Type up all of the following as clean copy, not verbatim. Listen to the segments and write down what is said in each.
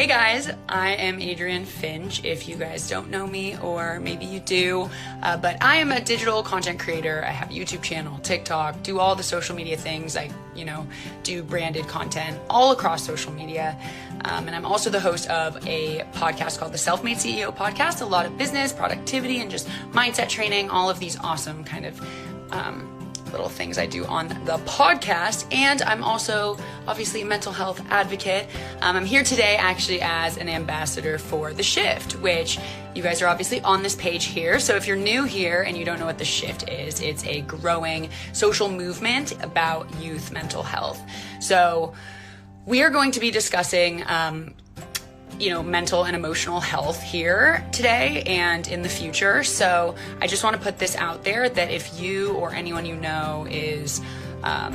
Hey guys, I am Adrienne Finch, if you guys don't know me, or maybe you do, but I am a digital content creator. I have a YouTube channel, TikTok, do all the social media things. I, do branded content all across social media. And I'm also the host of a podcast called the Self-Made CEO Podcast, a lot of business, productivity, and just mindset training, all of these awesome kind of little things I do on the podcast. And I'm also obviously a mental health advocate. I'm here today actually as an ambassador for The Shift, which you guys are obviously on this page here. So if you're new here and you don't know what The Shift is, it's a growing social movement about youth mental health. So we are going to be discussing mental and emotional health here today and in the future. So I just want to put this out there that if you or anyone you know is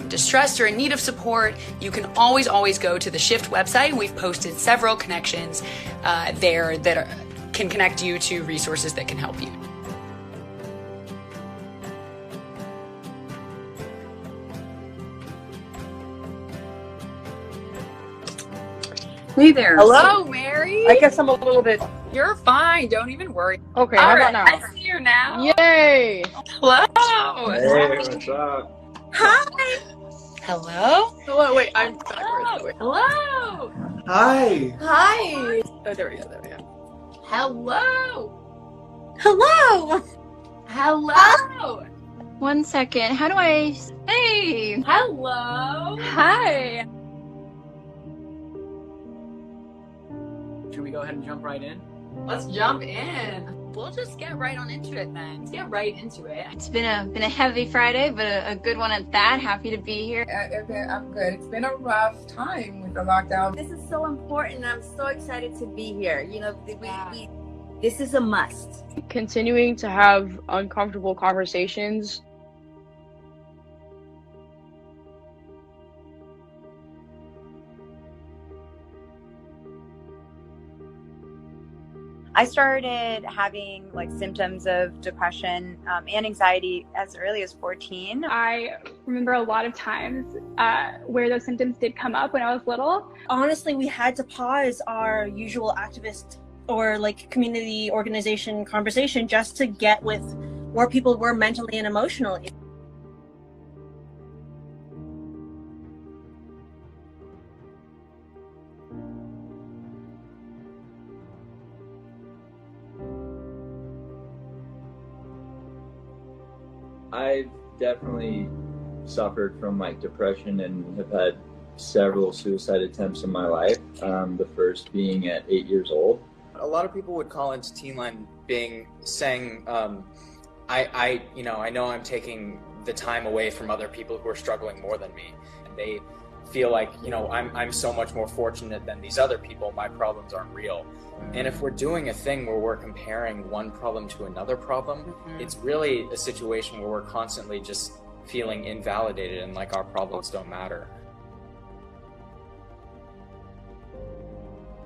distressed or in need of support, you can always go to the Shift website. We've posted several connections there that can connect you to resources that can help you. Hey there. Hello, Mary. I guess I'm a little bit... You're fine. Don't even worry. Okay, All how right, about now? I see you now. Yay! Hello. Hey, what's up? Hi. Hello. Hello, wait, I'm backwards. Wait. Hello. Hi. Hi. Oh, there we go. Hello. Hello! Hello. One second. How do I... Hey! Hello. Hi! Should we go ahead and jump right in? Let's jump in. We'll just get right on into it then. Let's get right into it. It's been a heavy Friday, but a good one at that. Happy to be here. I'm good. It's been a rough time with the lockdown. This is so important. I'm so excited to be here. This is a must. Continuing to have uncomfortable conversations. I started having symptoms of depression and anxiety as early as 14. I remember a lot of times where those symptoms did come up when I was little. Honestly, we had to pause our usual activist or community organization conversation just to get with where people were mentally and emotionally. I've definitely suffered from depression and have had several suicide attempts in my life. The first being at 8 years old. A lot of people would call into Teenline saying, I know I'm taking the time away from other people who are struggling more than me. And they feel like, I'm so much more fortunate than these other people. My problems aren't real. And if we're doing a thing where we're comparing one problem to another problem, it's really a situation where we're constantly just feeling invalidated and like our problems don't matter.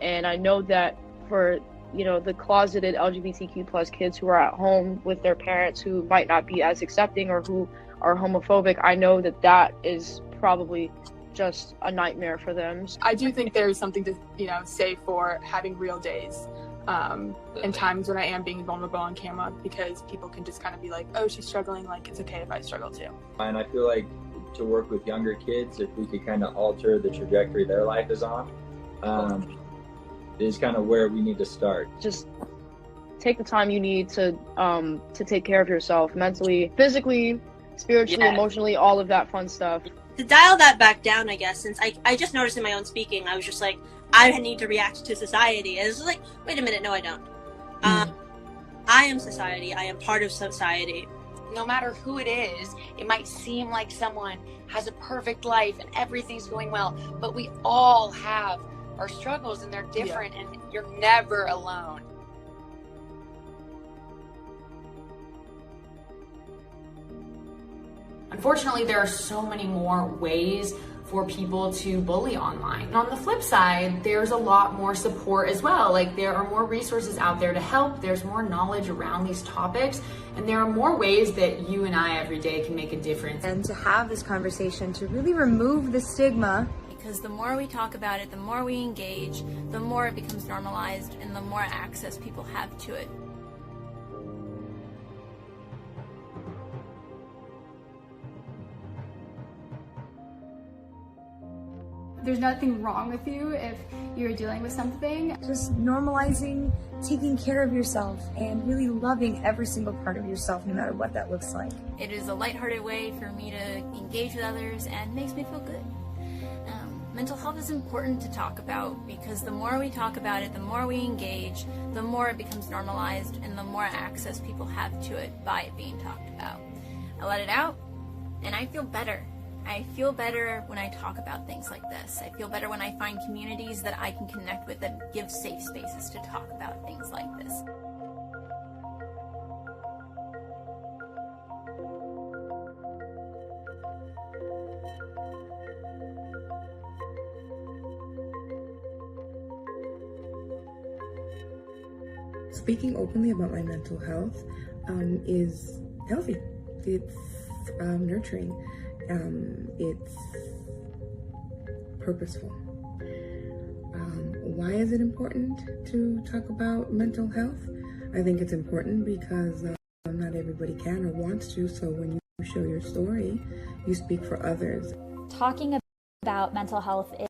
And I know that for, the closeted LGBTQ plus kids who are at home with their parents who might not be as accepting or who are homophobic, I know that is probably just a nightmare for them. I do think there's something to say for having real days and times when I am being vulnerable on camera, because people can just kind of be like, oh, she's struggling, it's okay if I struggle too. And I feel like to work with younger kids, if we could kind of alter the trajectory their life is on, is kind of where we need to start. Just take the time you need to take care of yourself mentally, physically, spiritually, emotionally, all of that fun stuff. To dial that back down, I guess, since I just noticed in my own speaking, I was just like, I need to react to society. And it's like, wait a minute, no, I don't. I am society. I am part of society. No matter who it is, it might seem like someone has a perfect life and everything's going well, but we all have our struggles and they're different, and you're never alone. Unfortunately, there are so many more ways for people to bully online. And on the flip side, there's a lot more support as well. There are more resources out there to help. There's more knowledge around these topics, and there are more ways that you and I every day can make a difference. And to have this conversation to really remove the stigma. because the more we talk about it, the more we engage, the more it becomes normalized and the more access people have to it. There's nothing wrong with you if you're dealing with something. Just normalizing taking care of yourself and really loving every single part of yourself, no matter what that looks like. It is a lighthearted way for me to engage with others and makes me feel good. Mental health is important to talk about because the more we talk about it, the more we engage, the more it becomes normalized and the more access people have to it by it being talked about. I let it out and I feel better. I feel better when I talk about things like this. I feel better when I find communities that I can connect with that give safe spaces to talk about things like this. Speaking openly about my mental health is healthy. It's nurturing. It's purposeful. Why is it important to talk about mental health? I think it's important because not everybody can or wants to, so when you share your story, you speak for others. Talking about mental health is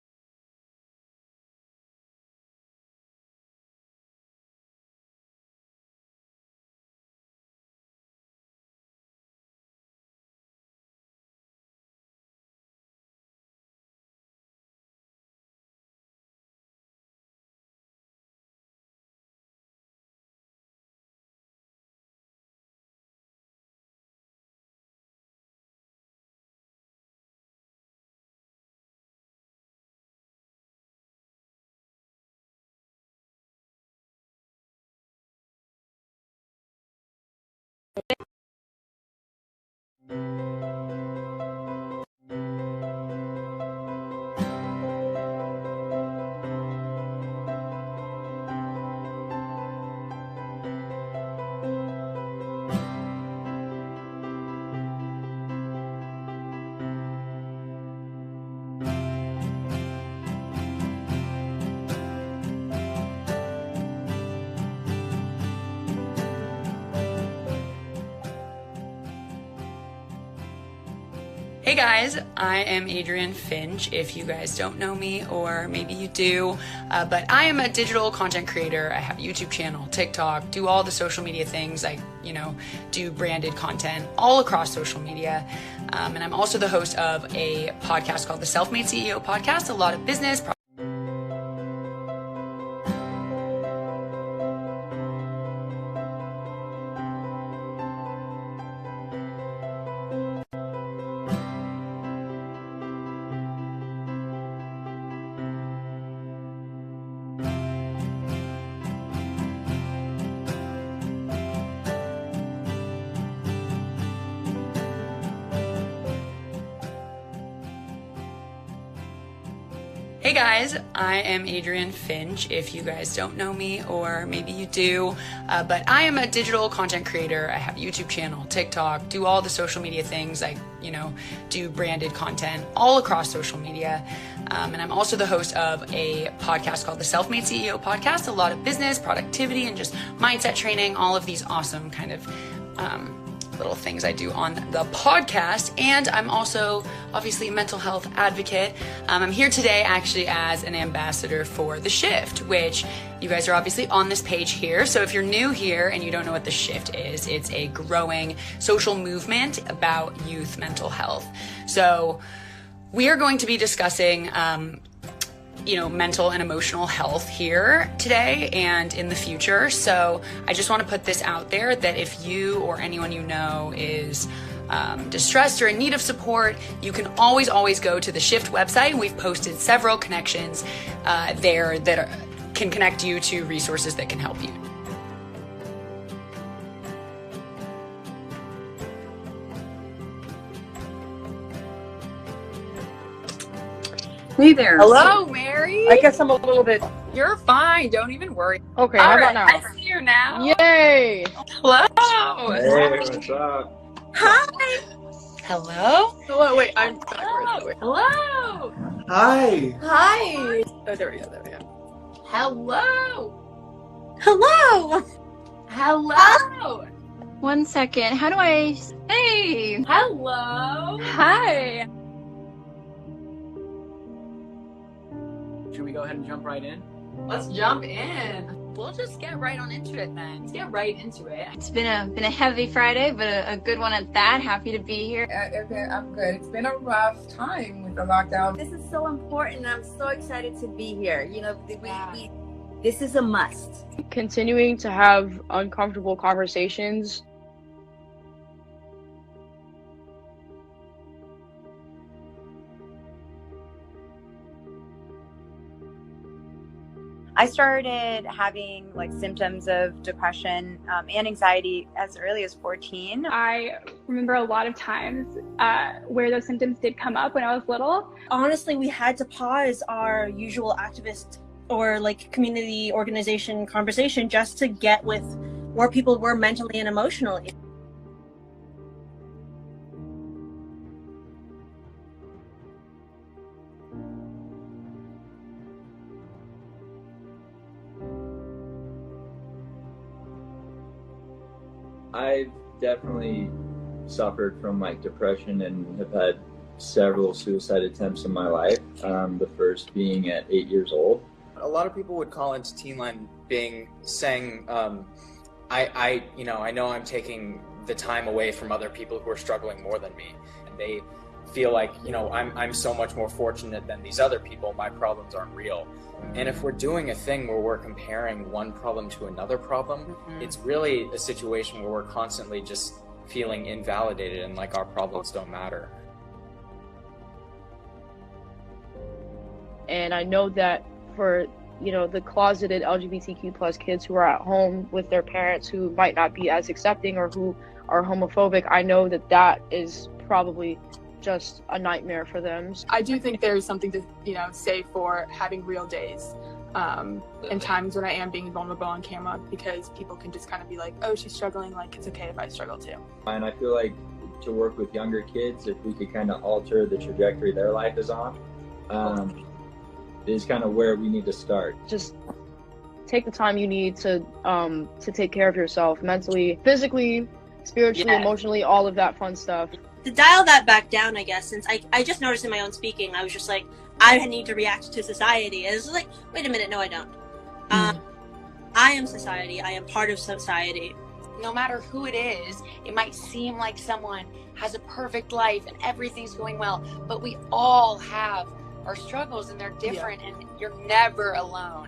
Hey guys, I am Adrienne Finch, if you guys don't know me, or maybe you do, but I am a digital content creator. I have a YouTube channel, TikTok, do all the social media things. I, do branded content all across social media. And I'm also the host of a podcast called the Self-Made CEO Podcast, a lot of business, Hey guys, I am Adrienne Finch, if you guys don't know me, or maybe you do, but I am a digital content creator. I have a YouTube channel, TikTok, do all the social media things. I, do branded content all across social media. And I'm also the host of a podcast called the Self-Made CEO Podcast, a lot of business, productivity, and just mindset training, all of these awesome kind of little things I do on the podcast. And I'm also obviously a mental health advocate. I'm here today actually as an ambassador for The Shift, which you guys are obviously on this page here. So if you're new here and you don't know what The Shift is, it's a growing social movement about youth mental health. So we are going to be discussing mental and emotional health here today and in the future. So I just want to put this out there that if you or anyone you know is distressed or in need of support, you can always go to the Shift website. We've posted several connections there that can connect you to resources that can help you. Hey there. Hello, Mary. I guess I'm a little bit. You're fine. Don't even worry. Okay, All how right, about now? I see you now. Yay! Hello. Hey, what's up? Hi. Hello. Hello, wait, I'm Hello. Hello. Hi. Hi. Oh, there we go. There we go. Hello. Hello. Hello. 1 second. How do I? Hey. Hello. Hi. Should we go ahead and jump right in? Let's jump in. We'll just get right on into it then. Let's get right into it. It's been a heavy Friday, but a good one at that. Happy to be here. Okay, I'm good. It's been a rough time with the lockdown. This is so important. I'm so excited to be here. You know, this is a must. Continuing to have uncomfortable conversations. I started having like symptoms of depression and anxiety as early as 14. I remember a lot of times where those symptoms did come up when I was little. Honestly, we had to pause our usual activist or like community organization conversation just to get with where people were mentally and emotionally. I've definitely suffered from like depression and have had several suicide attempts in my life. The first being at 8 years old. A lot of people would call into Teen Line saying, I know I'm taking the time away from other people who are struggling more than me, and they feel like, I'm so much more fortunate than these other people. My problems aren't real. And if we're doing a thing where we're comparing one problem to another problem, it's really a situation where we're constantly just feeling invalidated and like our problems don't matter. And I know that for the closeted LGBTQ plus kids who are at home with their parents who might not be as accepting or who are homophobic, I know that that is probably just a nightmare for them. I do think there's something to say for having real days and times when I am being vulnerable on camera, because people can just kind of be like, oh, she's struggling, like it's okay if I struggle too. And I feel like to work with younger kids, if we could kind of alter the trajectory their life is on, is kind of where we need to start. Just take the time you need to take care of yourself mentally, physically, spiritually, emotionally, all of that fun stuff. To dial that back down, I guess, since I just noticed in my own speaking, I was just like, I need to react to society. And it's like, wait a minute, no, I don't. I am society. I am part of society. No matter who it is, it might seem like someone has a perfect life and everything's going well, but we all have our struggles and they're different, and you're never alone.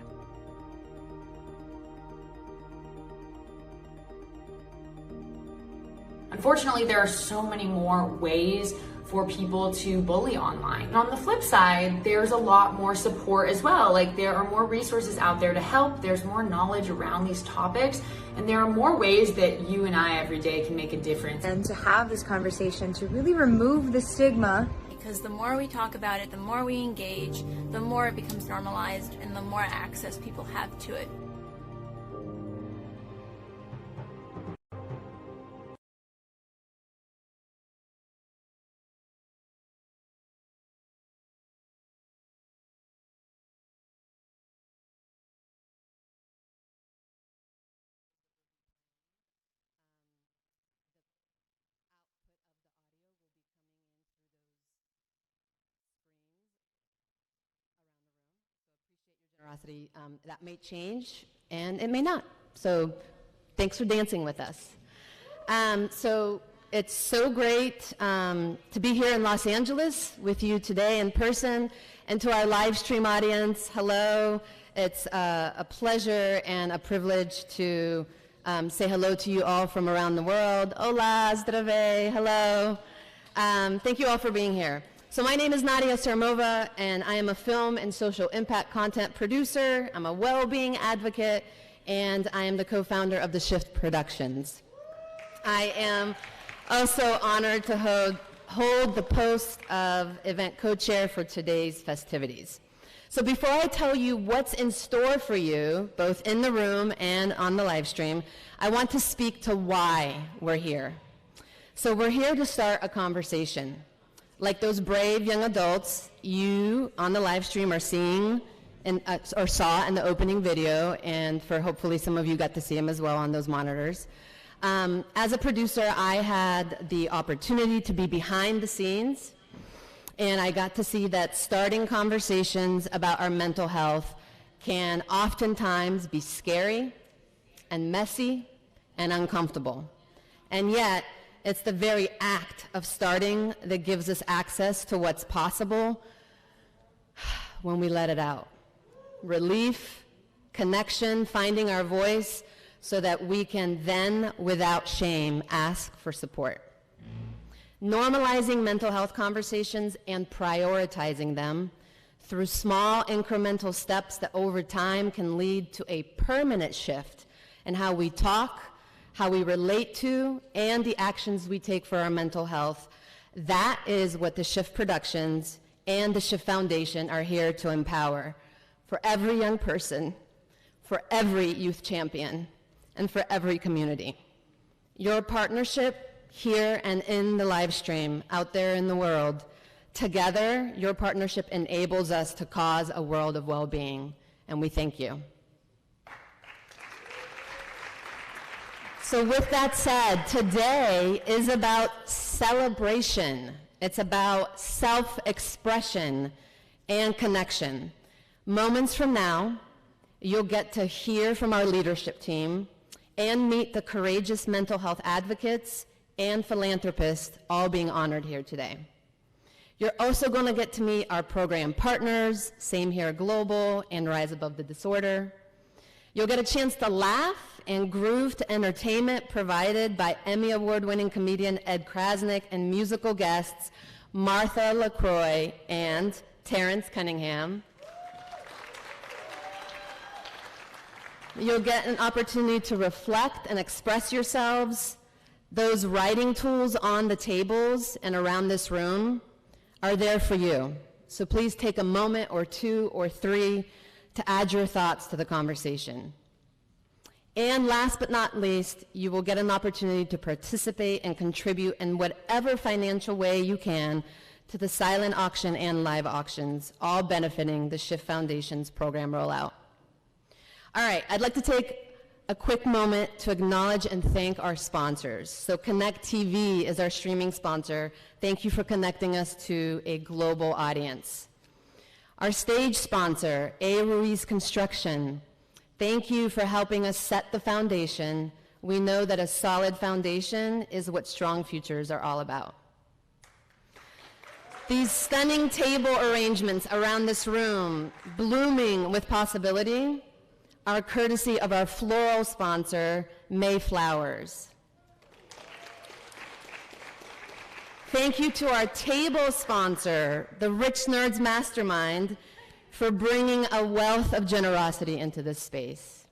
Unfortunately, there are so many more ways for people to bully online. And on the flip side, there's a lot more support as well. Like, there are more resources out there to help. There's more knowledge around these topics, and there are more ways that you and I every day can make a difference. And to have this conversation to really remove the stigma. Because the more we talk about it, the more we engage, the more it becomes normalized and the more access people have to it. Generosity, that may change and it may not. So thanks for dancing with us. So it's so great to be here in Los Angeles with you today in person, and to our live stream audience, hello. It's a pleasure and a privilege to say hello to you all from around the world. Hola, zdravé, hello. Thank you all for being here. So my name is Nadia Sermova, and I am a film and social impact content producer. I'm a well-being advocate, and I am the co-founder of The Shift Productions. I am also honored to hold the post of event co-chair for today's festivities. So before I tell you what's in store for you, both in the room and on the live stream, I want to speak to why we're here. So we're here to start a conversation. Like those brave young adults you on the live stream are seeing or saw in the opening video, and for hopefully some of you got to see them as well on those monitors. As a producer, I had the opportunity to be behind the scenes, and I got to see that starting conversations about our mental health can oftentimes be scary and messy and uncomfortable. And yet, it's the very act of starting that gives us access to what's possible when we let it out. Relief, connection, finding our voice so that we can then, without shame, ask for support. Normalizing mental health conversations and prioritizing them through small incremental steps that over time can lead to a permanent shift in how we talk, how we relate to, and the actions we take for our mental health. That is what the Shift Productions and the Shift Foundation are here to empower for every young person, for every youth champion, and for every community. Your partnership here and in the live stream out there in the world, together, your partnership enables us to cause a world of well-being, and we thank you. So with that said, today is about celebration. It's about self-expression and connection. Moments from now, you'll get to hear from our leadership team and meet the courageous mental health advocates and philanthropists all being honored here today. You're also going to get to meet our program partners, Same Here Global and Rise Above the Disorder. You'll get a chance to laugh and groove to entertainment provided by Emmy Award-winning comedian Ed Krasnick and musical guests Martha LaCroix and Terrence Cunningham. You'll get an opportunity to reflect and express yourselves. Those writing tools on the tables and around this room are there for you. So please take a moment or two or three to add your thoughts to the conversation. And last but not least, you will get an opportunity to participate and contribute in whatever financial way you can to the silent auction and live auctions, all benefiting the Shift Foundation's program rollout. All right, I'd like to take a quick moment to acknowledge and thank our sponsors. So Connect TV is our streaming sponsor. Thank you for connecting us to a global audience. Our stage sponsor, A. Ruiz Construction. Thank you for helping us set the foundation. We know that a solid foundation is what strong futures are all about. These stunning table arrangements around this room, blooming with possibility, are courtesy of our floral sponsor, Mayflowers. Thank you to our table sponsor, the Rich Nerds Mastermind, for bringing a wealth of generosity into this space.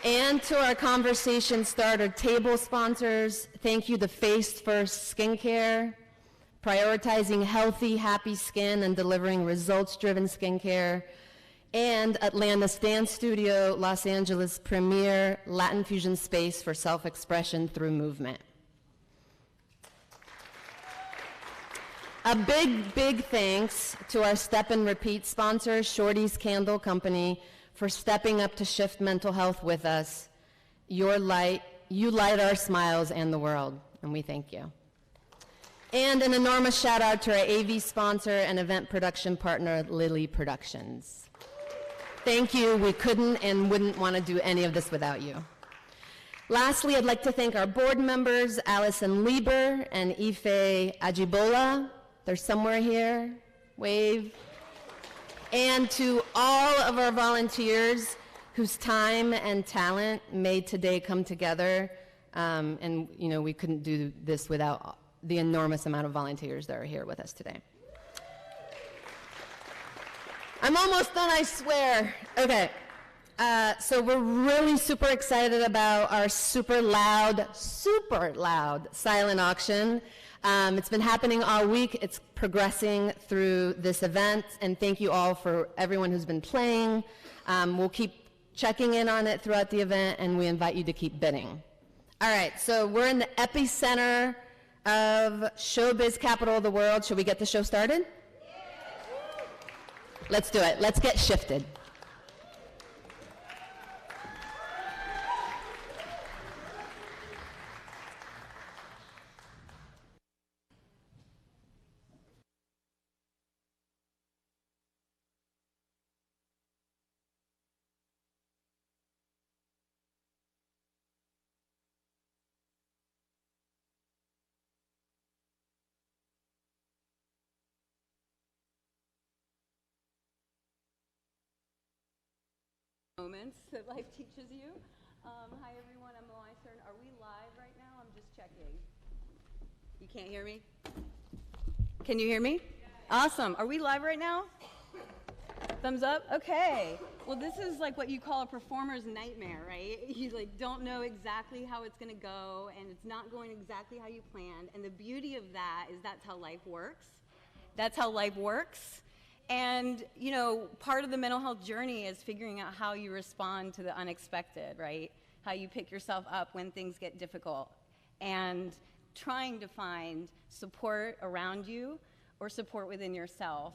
And to our conversation starter table sponsors, thank you to Face First Skincare, prioritizing healthy, happy skin and delivering results-driven skincare, and Atlantis Dance Studio, Los Angeles' premier Latin fusion space for self-expression through movement. A big, big thanks to our Step and Repeat sponsor, Shorty's Candle Company, for stepping up to shift mental health with us. You light our smiles and the world, and we thank you. And an enormous shout out to our AV sponsor and event production partner, Lily Productions. Thank you. We couldn't and wouldn't want to do any of this without you. Lastly, I'd like to thank our board members, Allison Lieber and Ife Ajibola. They're somewhere here. Wave. And to all of our volunteers whose time and talent made today come together. And we couldn't do this without the enormous amount of volunteers that are here with us today. I'm almost done, I swear. Okay. So we're really super excited about our super loud silent auction. It's been happening all week. It's progressing through this event, and thank you all for everyone who's been playing. We'll keep checking in on it throughout the event, and we invite you to keep bidding. All right, so we're in the epicenter of showbiz capital of the world. Should we get the show started? Let's do it. Let's get shifted. Moments that life teaches you. Hi everyone, I'm Mo Eisern. Are we live right now? I'm just checking. You can't hear me? Can you hear me? Awesome. Are we live right now? Thumbs up? Okay. Well, this is like what you call a performer's nightmare, right? You like don't know exactly how it's going to go, and it's not going exactly how you planned. And the beauty of that is that's how life works. That's how life works. And, you know, part of the mental health journey is figuring out how you respond to the unexpected, right? How you pick yourself up when things get difficult. And trying to find support around you or support within yourself.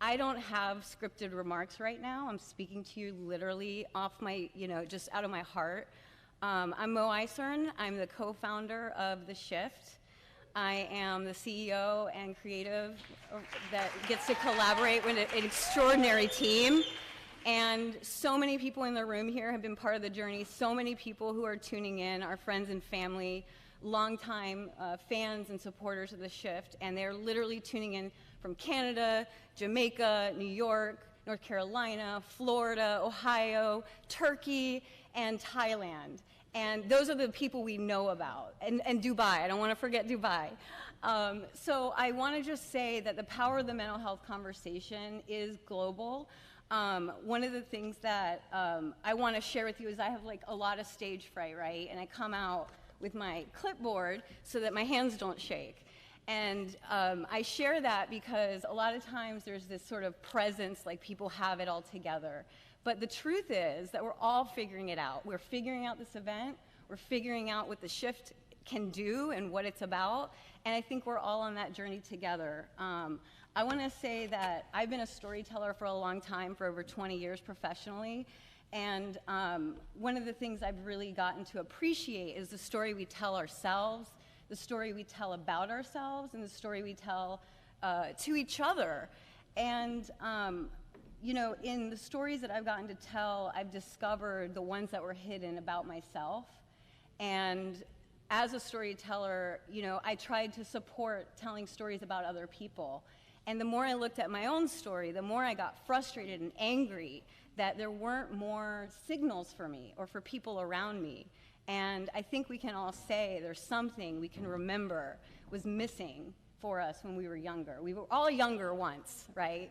I don't have scripted remarks right now. I'm speaking to you literally off my, just out of my heart. I'm Mo Eisern. I'm the co-founder of The Shift. I am the CEO and creative that gets to collaborate with an extraordinary team. And so many people in the room here have been part of the journey. So many people who are tuning in, our friends and family, longtime fans and supporters of The Shift. And they're literally tuning in from Canada, Jamaica, New York, North Carolina, Florida, Ohio, Turkey, and Thailand. And those are the people we know about. And Dubai, I don't want to forget Dubai. So I want to just say that the power of the mental health conversation is global. One of the things that I want to share with you is I have like a lot of stage fright, right? And I come out with my clipboard so that my hands don't shake. And I share that because a lot of times there's this sort of presence, like people have it all together. But the truth is that we're all figuring it out. We're figuring out this event. We're figuring out what the shift can do and what it's about. And I think we're all on that journey together. I want to say that I've been a storyteller for a long time, for over 20 years professionally. And one of the things I've really gotten to appreciate is the story we tell ourselves, the story we tell about ourselves, and the story we tell to each other. And in the stories that I've gotten to tell, I've discovered the ones that were hidden about myself. And as a storyteller, I tried to support telling stories about other people. And the more I looked at my own story, the more I got frustrated and angry that there weren't more signals for me or for people around me. And I think we can all say there's something we can remember was missing for us when we were younger. We were all younger once, right?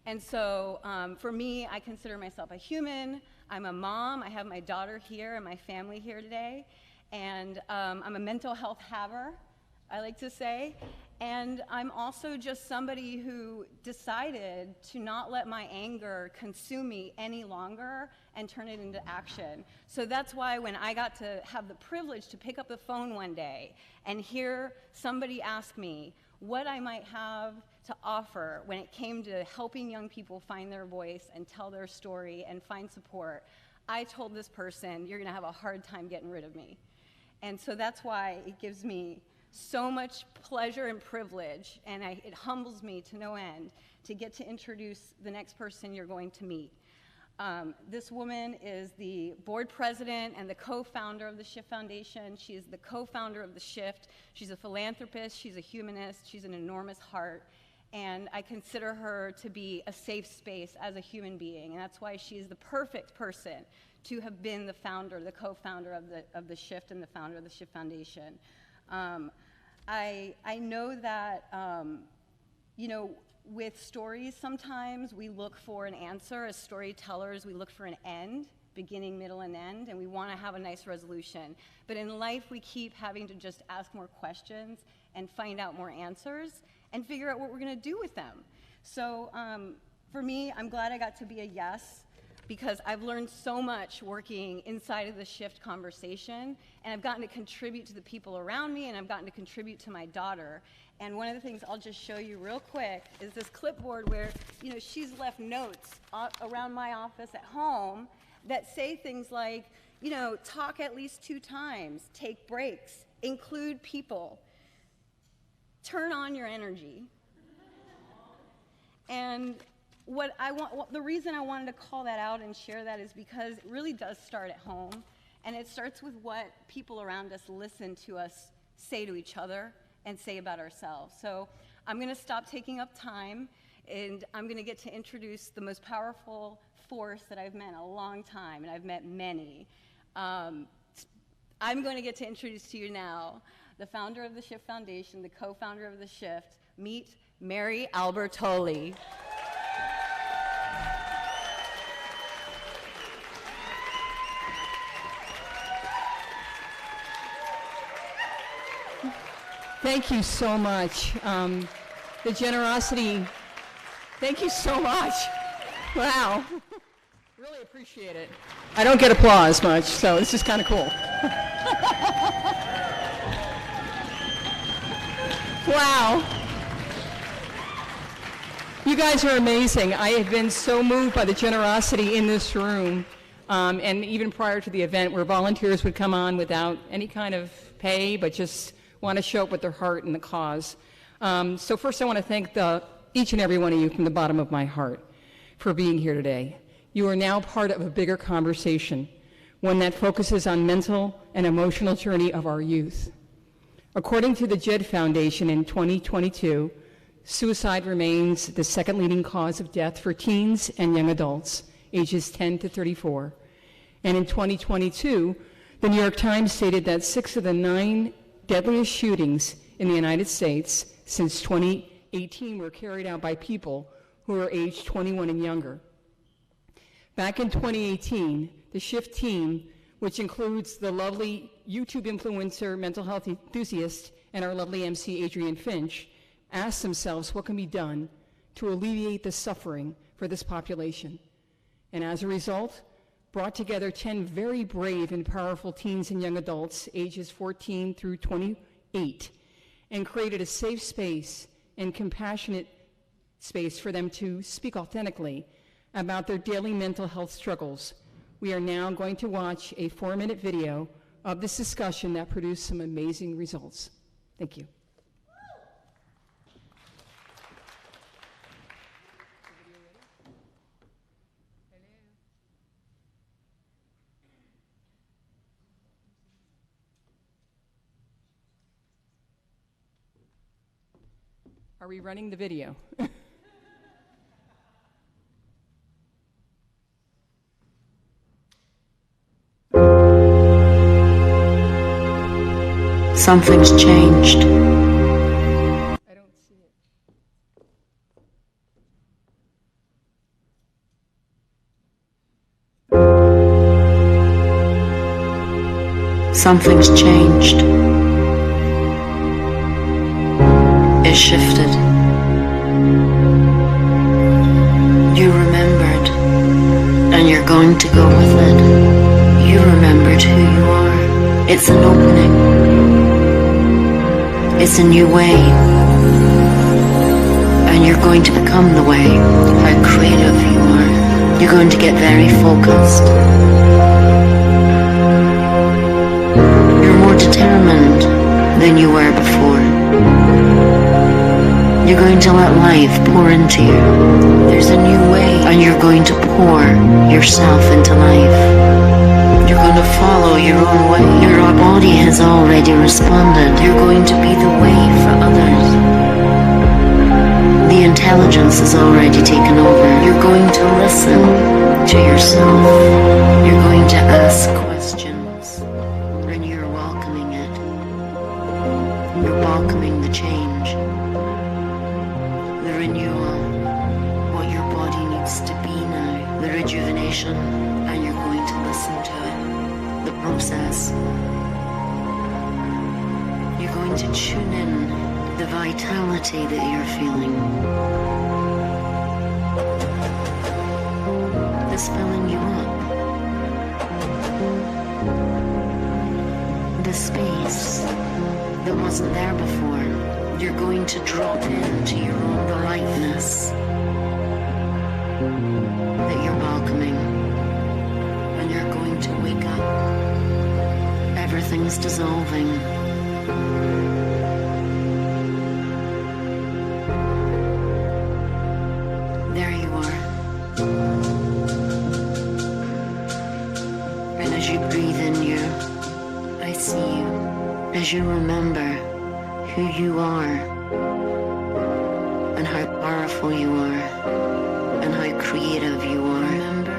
And so for me, I consider myself a human. I'm a mom. I have my daughter here and my family here today. And I'm a mental health haver, I like to say. And I'm also just somebody who decided to not let my anger consume me any longer and turn it into action. So that's why when I got to have the privilege to pick up the phone one day and hear somebody ask me what I might have to offer when it came to helping young people find their voice and tell their story and find support, I told this person, you're going to have a hard time getting rid of me. And so that's why it gives me so much pleasure and privilege, and it humbles me to no end to get to introduce the next person you're going to meet. This woman is the board president and the co-founder of the Shift Foundation. She is the co-founder of the Shift. She's a philanthropist, she's a humanist, she's an enormous heart, and I consider her to be a safe space as a human being, and that's why she's the perfect person to have been the founder, the co-founder of the Shift and the founder of the Shift Foundation. I know that, with stories, sometimes we look for an answer. As storytellers, we look for an end, beginning, middle, and end, and we want to have a nice resolution. But in life, we keep having to just ask more questions and find out more answers and figure out what we're going to do with them. So for me, I'm glad I got to be a yes. because I've learned so much working inside of the shift conversation, and I've gotten to contribute to the people around me, and I've gotten to contribute to my daughter. And one of the things I'll just show you real quick is this clipboard where, you know, she's left notes around my office at home that say things like, you know, talk at least 2 times, take breaks, include people, turn on your energy. And the reason I wanted to call that out and share that is because it really does start at home, and it starts with what people around us listen to us say to each other and say about ourselves. So I'm going to stop taking up time, and I'm going to get to introduce the most powerful force that I've met in a long time, and I've met many. I'm going to get to introduce to you now the founder of the Shift Foundation, the co-founder of the Shift. Meet Mary Albertoli. Thank you so much. The generosity, thank you so much. Wow. Really appreciate it. I don't get applause much, so this is kind of cool. Wow. You guys are amazing. I have been so moved by the generosity in this room, and even prior to the event where volunteers would come on without any kind of pay, but just want to show up with their heart in the cause. So first I want to thank each and every one of you from the bottom of my heart for being here today. You are now part of a bigger conversation, one that focuses on mental and emotional journey of our youth. According to the JED Foundation in 2022, suicide remains the second leading cause of death for teens and young adults, ages 10 to 34. And in 2022, the New York Times stated that 6 of the 9 deadliest shootings in the United States since 2018 were carried out by people who are aged 21 and younger. Back in 2018, the SHIFT team, which includes the lovely YouTube influencer, mental health enthusiast, and our lovely MC, Adrienne Finch, asked themselves what can be done to alleviate the suffering for this population. And as a result, brought together 10 very brave and powerful teens and young adults, ages 14 through 28, and created a safe space and compassionate space for them to speak authentically about their daily mental health struggles. We are now going to watch a 4-minute video of this discussion that produced some amazing results. Thank you. Are we running the video? Something's changed. I don't see it. Something's changed. It shifted. You remembered, and you're going to go with it. You remembered who you are. It's an opening. It's a new way. And you're going to become the way. How creative you are. You're going to get very focused. You're more determined than you were before. You're going to let life pour into you. There's a new way, and you're going to pour yourself into life. You're going to follow your own way. Your body has already responded. You're going to be the way for others. The intelligence has already taken over. You're going to listen to yourself. You're going to ask questions, and you're welcoming it. You're welcoming the change. The renewal, what your body needs to be now, the rejuvenation, and you're going to listen to it, the process. You're going to tune in the vitality that you're feeling, the was filling you up. The space that wasn't there before. You're going to drop into your own lightness that you're welcoming. And you're going to wake up. Everything's dissolving. There you are. And as you breathe in you, I see you. As you remember who you are, and how powerful you are, and how creative you are, remember,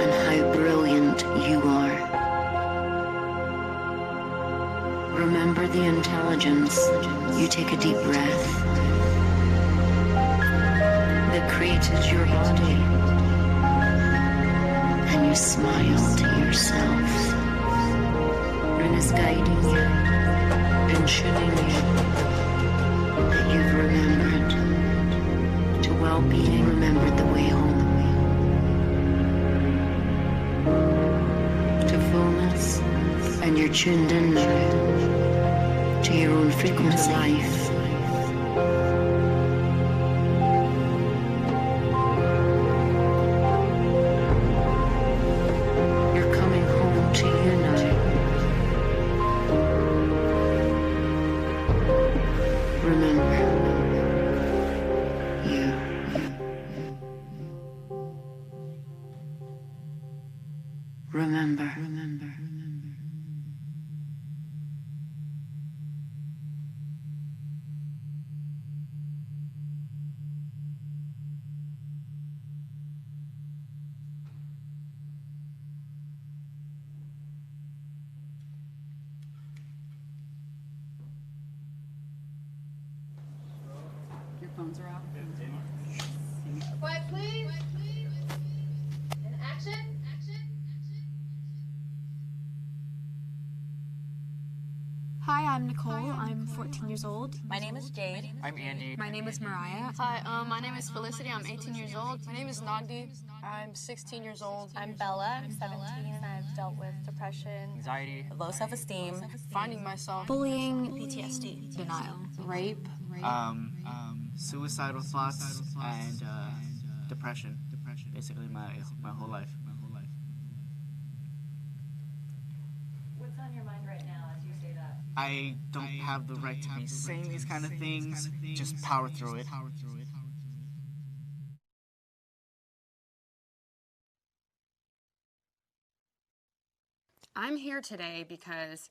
and how brilliant you are. Remember the intelligence. You take a deep breath that created your body, and you smile to yourself, and is guiding you and showing you that you've remembered to well-being, remembered the way home, to fullness, and you're tuned in now to your own frequency life. You're coming home to you now. Remember, you. Remember. Your phones are out. Quiet, please. And action. Hi, I'm Nicole. I'm 14 years old. My name is Jade. I'm Andy. My name is Mariah. Hi, my name is Felicity. I'm 18 years old. My name is Nagdi. I'm 16 years old. I'm Bella. I'm 17 and I've dealt with depression, Anxiety, low self-esteem, Finding myself. Bullying, PTSD, denial, rape. suicidal thoughts, and depression. Basically, my whole life. What's on your mind right now as you say that? I don't have the right to be saying these kind of things. Just power through it. I'm here today because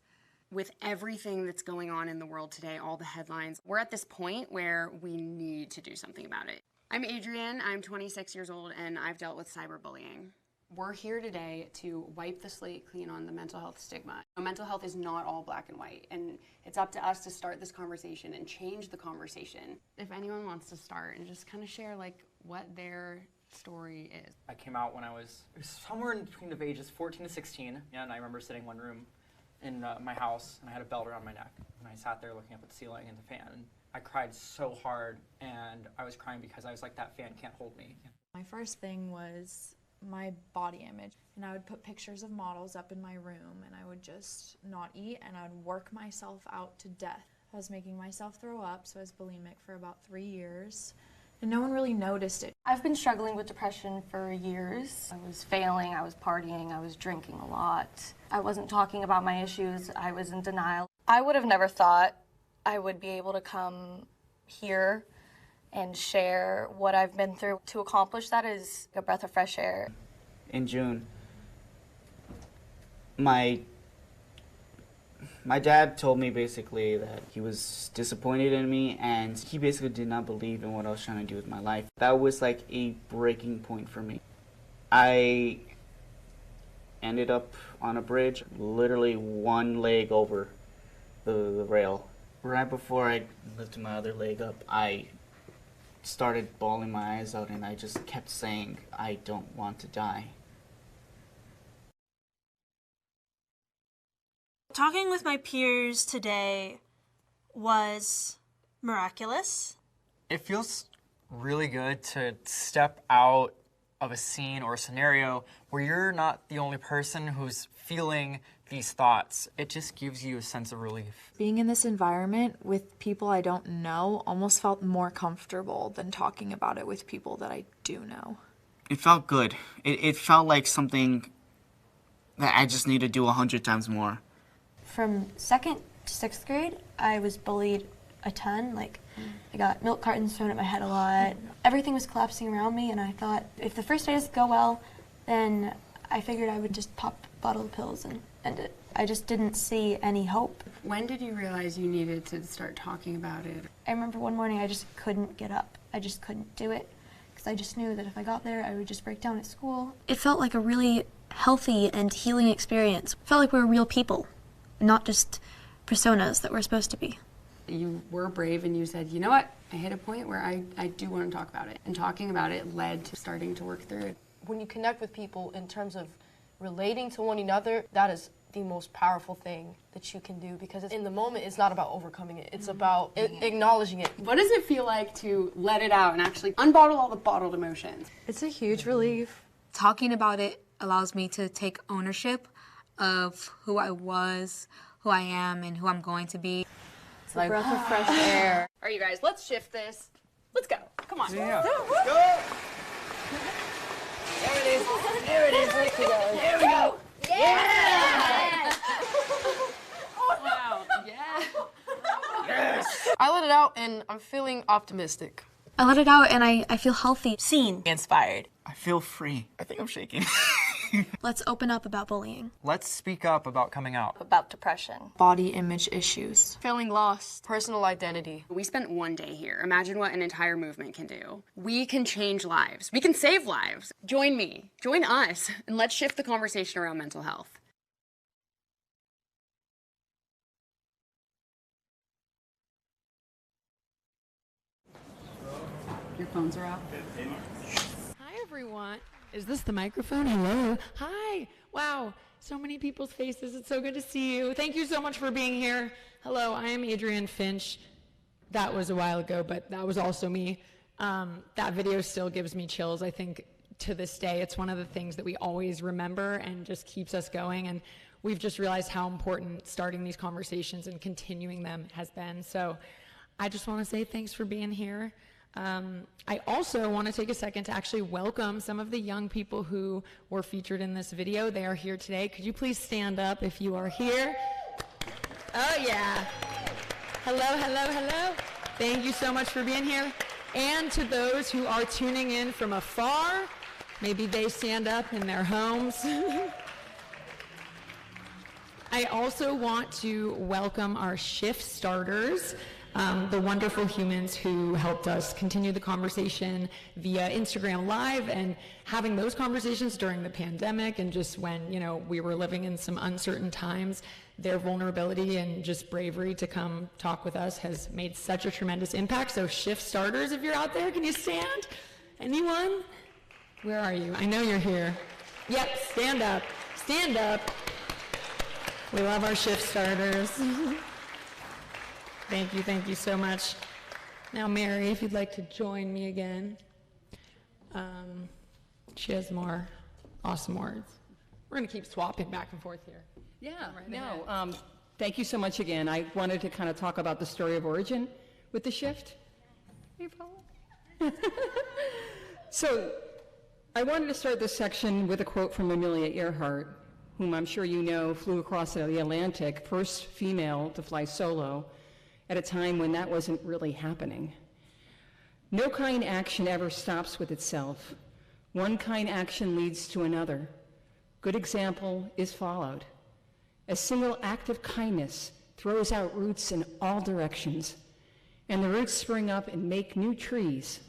with everything that's going on in the world today, all the headlines, we're at this point where we need to do something about it. I'm Adrienne, I'm 26 years old, and I've dealt with cyberbullying. We're here today to wipe the slate clean on the mental health stigma. Mental health is not all black and white, and it's up to us to start this conversation and change the conversation. If anyone wants to start and just kind of share like what their story is. I came out when it was somewhere in between the ages 14 to 16, and I remember sitting in one room in my house, and I had a belt around my neck, and I sat there looking up at the ceiling and the fan, and I cried so hard, and I was crying because I was like, that fan can't hold me. My first thing was my body image, and I would put pictures of models up in my room, and I would just not eat, and I would work myself out to death. I was making myself throw up, so I was bulimic for about 3 years, and no one really noticed it. I've been struggling with depression for years. I was failing, I was partying, I was drinking a lot. I wasn't talking about my issues, I was in denial. I would have never thought I would be able to come here and share what I've been through. To accomplish that is a breath of fresh air. In June, my dad told me basically that he was disappointed in me, and he basically did not believe in what I was trying to do with my life. That was like a breaking point for me. I ended up on a bridge, literally one leg over the rail. Right before I lifted my other leg up, I started bawling my eyes out, and I just kept saying, I don't want to die. Talking with my peers today was miraculous. It feels really good to step out of a scene or a scenario where you're not the only person who's feeling these thoughts. It just gives you a sense of relief. Being in this environment with people I don't know almost felt more comfortable than talking about it with people that I do know. It felt good. It felt like something that I just need to do 100 times more. From 2nd to 6th grade, I was bullied a ton. Like, I got milk cartons thrown at my head a lot. Everything was collapsing around me, and I thought if the first day doesn't go well, then I figured I would just pop a bottle of pills and end it. I just didn't see any hope. When did you realize you needed to start talking about it? I remember one morning I just couldn't get up. I just couldn't do it, because I just knew that if I got there, I would just break down at school. It felt like a really healthy and healing experience. It felt like we were real people, not just personas that we're supposed to be. You were brave and you said, you know what, I hit a point where I do want to talk about it. And talking about it led to starting to work through it. When you connect with people in terms of relating to one another, that is the most powerful thing that you can do, because in the moment it's not about overcoming it, it's about acknowledging it. What does it feel like to let it out and actually unbottle all the bottled emotions? It's a huge relief. Talking about it allows me to take ownership of who I was, who I am, and who I'm going to be. It's like a breath of fresh air. All right, you guys, let's shift this. Let's go. Come on. Yeah. Let's go. There it is. There it is. There we go. Yeah! Wow. Yeah. Yes! I let it out and I'm feeling optimistic. I let it out and I feel healthy. Seen. Inspired. I feel free. I think I'm shaking. Let's open up about bullying. Let's speak up about coming out. About depression. Body image issues. Feeling lost. Personal identity. We spent one day here. Imagine what an entire movement can do. We can change lives. We can save lives. Join me. Join us. And let's shift the conversation around mental health. Your phones are out. Hi, everyone. Is this the microphone? Hello. Hi. Wow. So many people's faces. It's so good to see you. Thank you so much for being here. Hello, I am Adrienne Finch. That was a while ago, but that was also me. That video still gives me chills. I think to this day, it's one of the things that we always remember and just keeps us going. And we've just realized how important starting these conversations and continuing them has been. So I just want to say thanks for being here. I also want to take a second to actually welcome some of the young people who were featured in this video. They are here today. Could you please stand up if you are here? Oh yeah. Hello, hello, hello. Thank you so much for being here. And to those who are tuning in from afar, maybe they stand up in their homes. I also want to welcome our shift starters. The wonderful humans who helped us continue the conversation via Instagram Live and having those conversations during the pandemic and just when, you know, we were living in some uncertain times. Their vulnerability and just bravery to come talk with us has made such a tremendous impact. So shift starters, if you're out there, can you stand? Anyone? Where are you? I know you're here. Yep, stand up. Stand up. We love our shift starters. Thank you so much. Now, Mary, if you'd like to join me again. She has more awesome words. We're going to keep swapping back and forth here. Yeah, no, thank you so much again. I wanted to kind of talk about the story of origin with the shift. Are you following? So, I wanted to start this section with a quote from Amelia Earhart, whom I'm sure you know flew across the Atlantic, first female to fly solo, at a time when that wasn't really happening. No kind action ever stops with itself. One kind action leads to another. Good example is followed. A single act of kindness throws out roots in all directions, and the roots spring up and make new trees.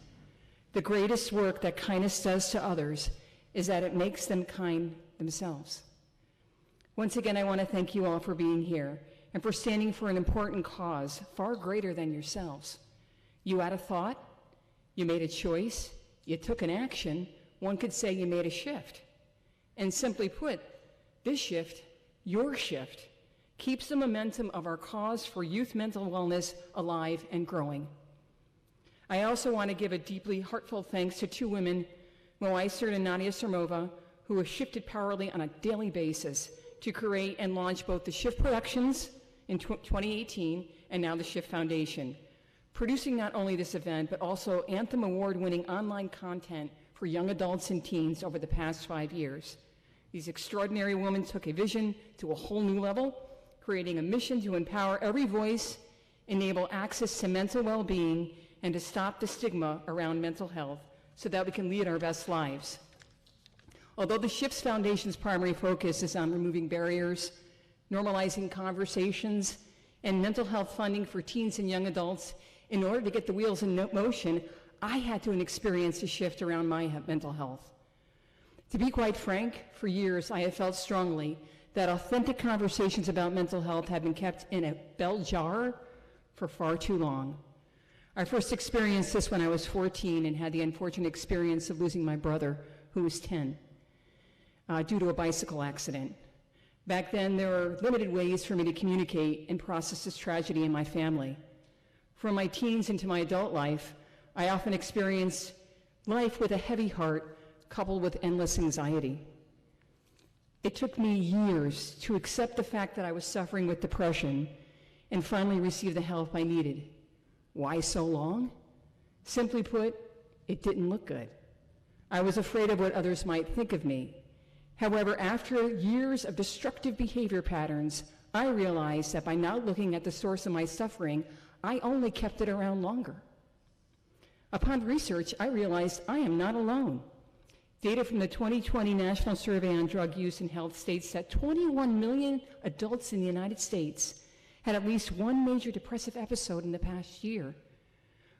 The greatest work that kindness does to others is that it makes them kind themselves. Once again, I want to thank you all for being here and for standing for an important cause far greater than yourselves. You had a thought, you made a choice, you took an action. One could say you made a shift. And simply put, this shift, your shift, keeps the momentum of our cause for youth mental wellness alive and growing. I also want to give a deeply heartfelt thanks to two women Moiser and Nadia Sermova, who have shifted powerfully on a daily basis to create and launch both the Shift Productions in 2018 and now the Shift Foundation, producing not only this event, but also Anthem Award-winning online content for young adults and teens over the past 5 years. These extraordinary women took a vision to a whole new level, creating a mission to empower every voice, enable access to mental well-being, and to stop the stigma around mental health so that we can lead our best lives. Although the Shift Foundation's primary focus is on removing barriers, normalizing conversations, and mental health funding for teens and young adults, in order to get the wheels in motion, I had to experience a shift around my mental health. To be quite frank, for years I have felt strongly that authentic conversations about mental health have been kept in a bell jar for far too long. I first experienced this when I was 14 and had the unfortunate experience of losing my brother, who was 10, due to a bicycle accident. Back then, there were limited ways for me to communicate and process this tragedy in my family. From my teens into my adult life, I often experienced life with a heavy heart coupled with endless anxiety. It took me years to accept the fact that I was suffering with depression and finally receive the help I needed. Why so long? Simply put, it didn't look good. I was afraid of what others might think of me. However, after years of destructive behavior patterns, I realized that by not looking at the source of my suffering, I only kept it around longer. Upon research, I realized I am not alone. Data from the 2020 National Survey on Drug Use and Health states that 21 million adults in the United States had at least one major depressive episode in the past year.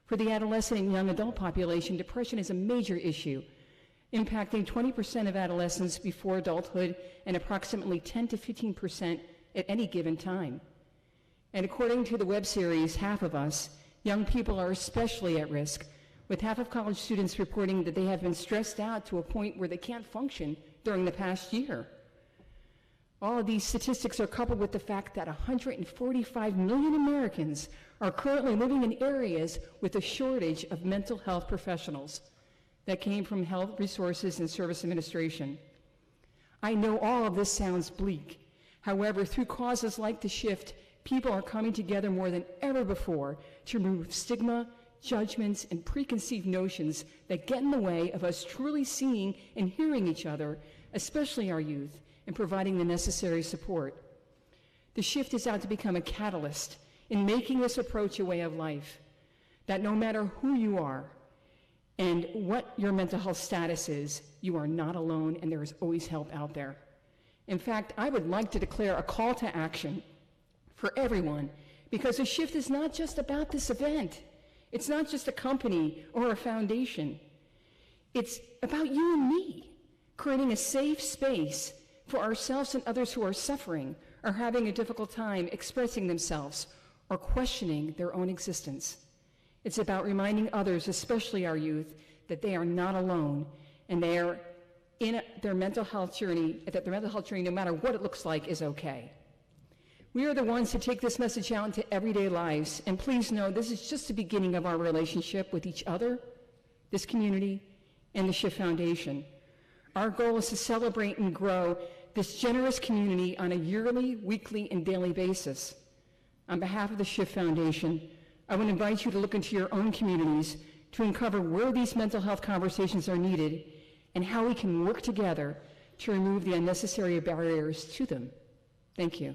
For the adolescent and young adult population, depression is a major issue, impacting 20% of adolescents before adulthood and approximately 10 to 15% at any given time. And according to the web series Half of Us, young people are especially at risk, with half of college students reporting that they have been stressed out to a point where they can't function during the past year. All of these statistics are coupled with the fact that 145 million Americans are currently living in areas with a shortage of mental health professionals. That came from Health Resources and Service Administration. I know all of this sounds bleak. However, through causes like the Shift, people are coming together more than ever before to remove stigma, judgments, and preconceived notions that get in the way of us truly seeing and hearing each other, especially our youth, and providing the necessary support. The Shift is out to become a catalyst in making this approach a way of life, that no matter who you are and what your mental health status is, you are not alone and there is always help out there. In fact, I would like to declare a call to action for everyone, because the Shift is not just about this event. It's not just a company or a foundation. It's about you and me, creating a safe space for ourselves and others who are suffering or having a difficult time expressing themselves or questioning their own existence. It's about reminding others, especially our youth, that they are not alone and they are in their mental health journey, that their mental health journey, no matter what it looks like, is okay. We are the ones who take this message out into everyday lives, and please know this is just the beginning of our relationship with each other, this community, and the Shift Foundation. Our goal is to celebrate and grow this generous community on a yearly, weekly, and daily basis. On behalf of the Shift Foundation, I would invite you to look into your own communities to uncover where these mental health conversations are needed and how we can work together to remove the unnecessary barriers to them. Thank you.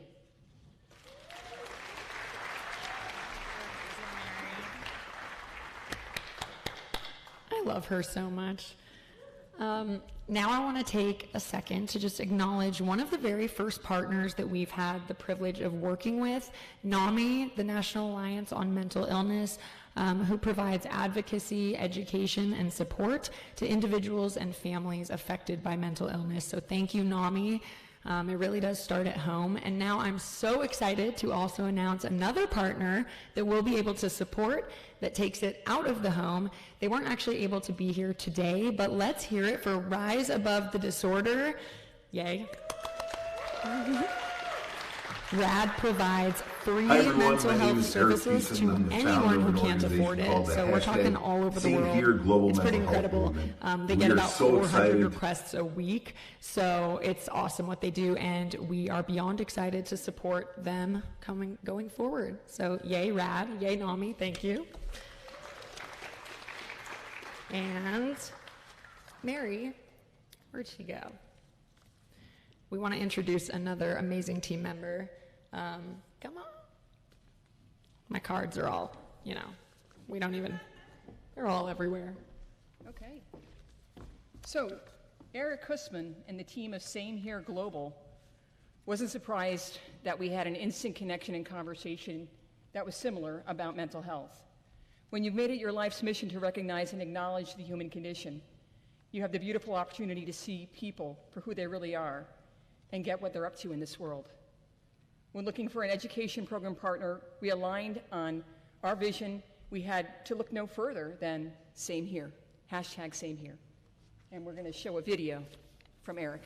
I love her so much. Now I want to take a second to just acknowledge one of the very first partners that we've had the privilege of working with, NAMI, the National Alliance on Mental Illness, who provides advocacy, education, and support to individuals and families affected by mental illness. So thank you, NAMI. It really does start at home. And now I'm so excited to also announce another partner that we'll be able to support that takes it out of the home. They weren't actually able to be here today, but let's hear it for Rise Above the Disorder. Yay. RAD provides free Hi everyone, mental my name health is Eric services Thiessen. to I'm the anyone founder who of an can't afford organization it. called the So we're talking all over the Same world. Here Global It's pretty Mental Health incredible. Movement. They We get are about so 400 excited. requests a week. So it's awesome what they do, and we are beyond excited to support them going forward. So yay RAD, yay NAMI, thank you. And Mary, where'd she go? We want to introduce another amazing team member. Come on. My cards are all, we don't even, they're all everywhere. Okay. So, Eric Kussman and the team of Same Here Global wasn't surprised that we had an instant connection and conversation that was similar about mental health. When you've made it your life's mission to recognize and acknowledge the human condition, you have the beautiful opportunity to see people for who they really are and get what they're up to in this world. When looking for an education program partner, we aligned on our vision. We had to look no further than Same Here, hashtag Same Here. And we're going to show a video from Eric.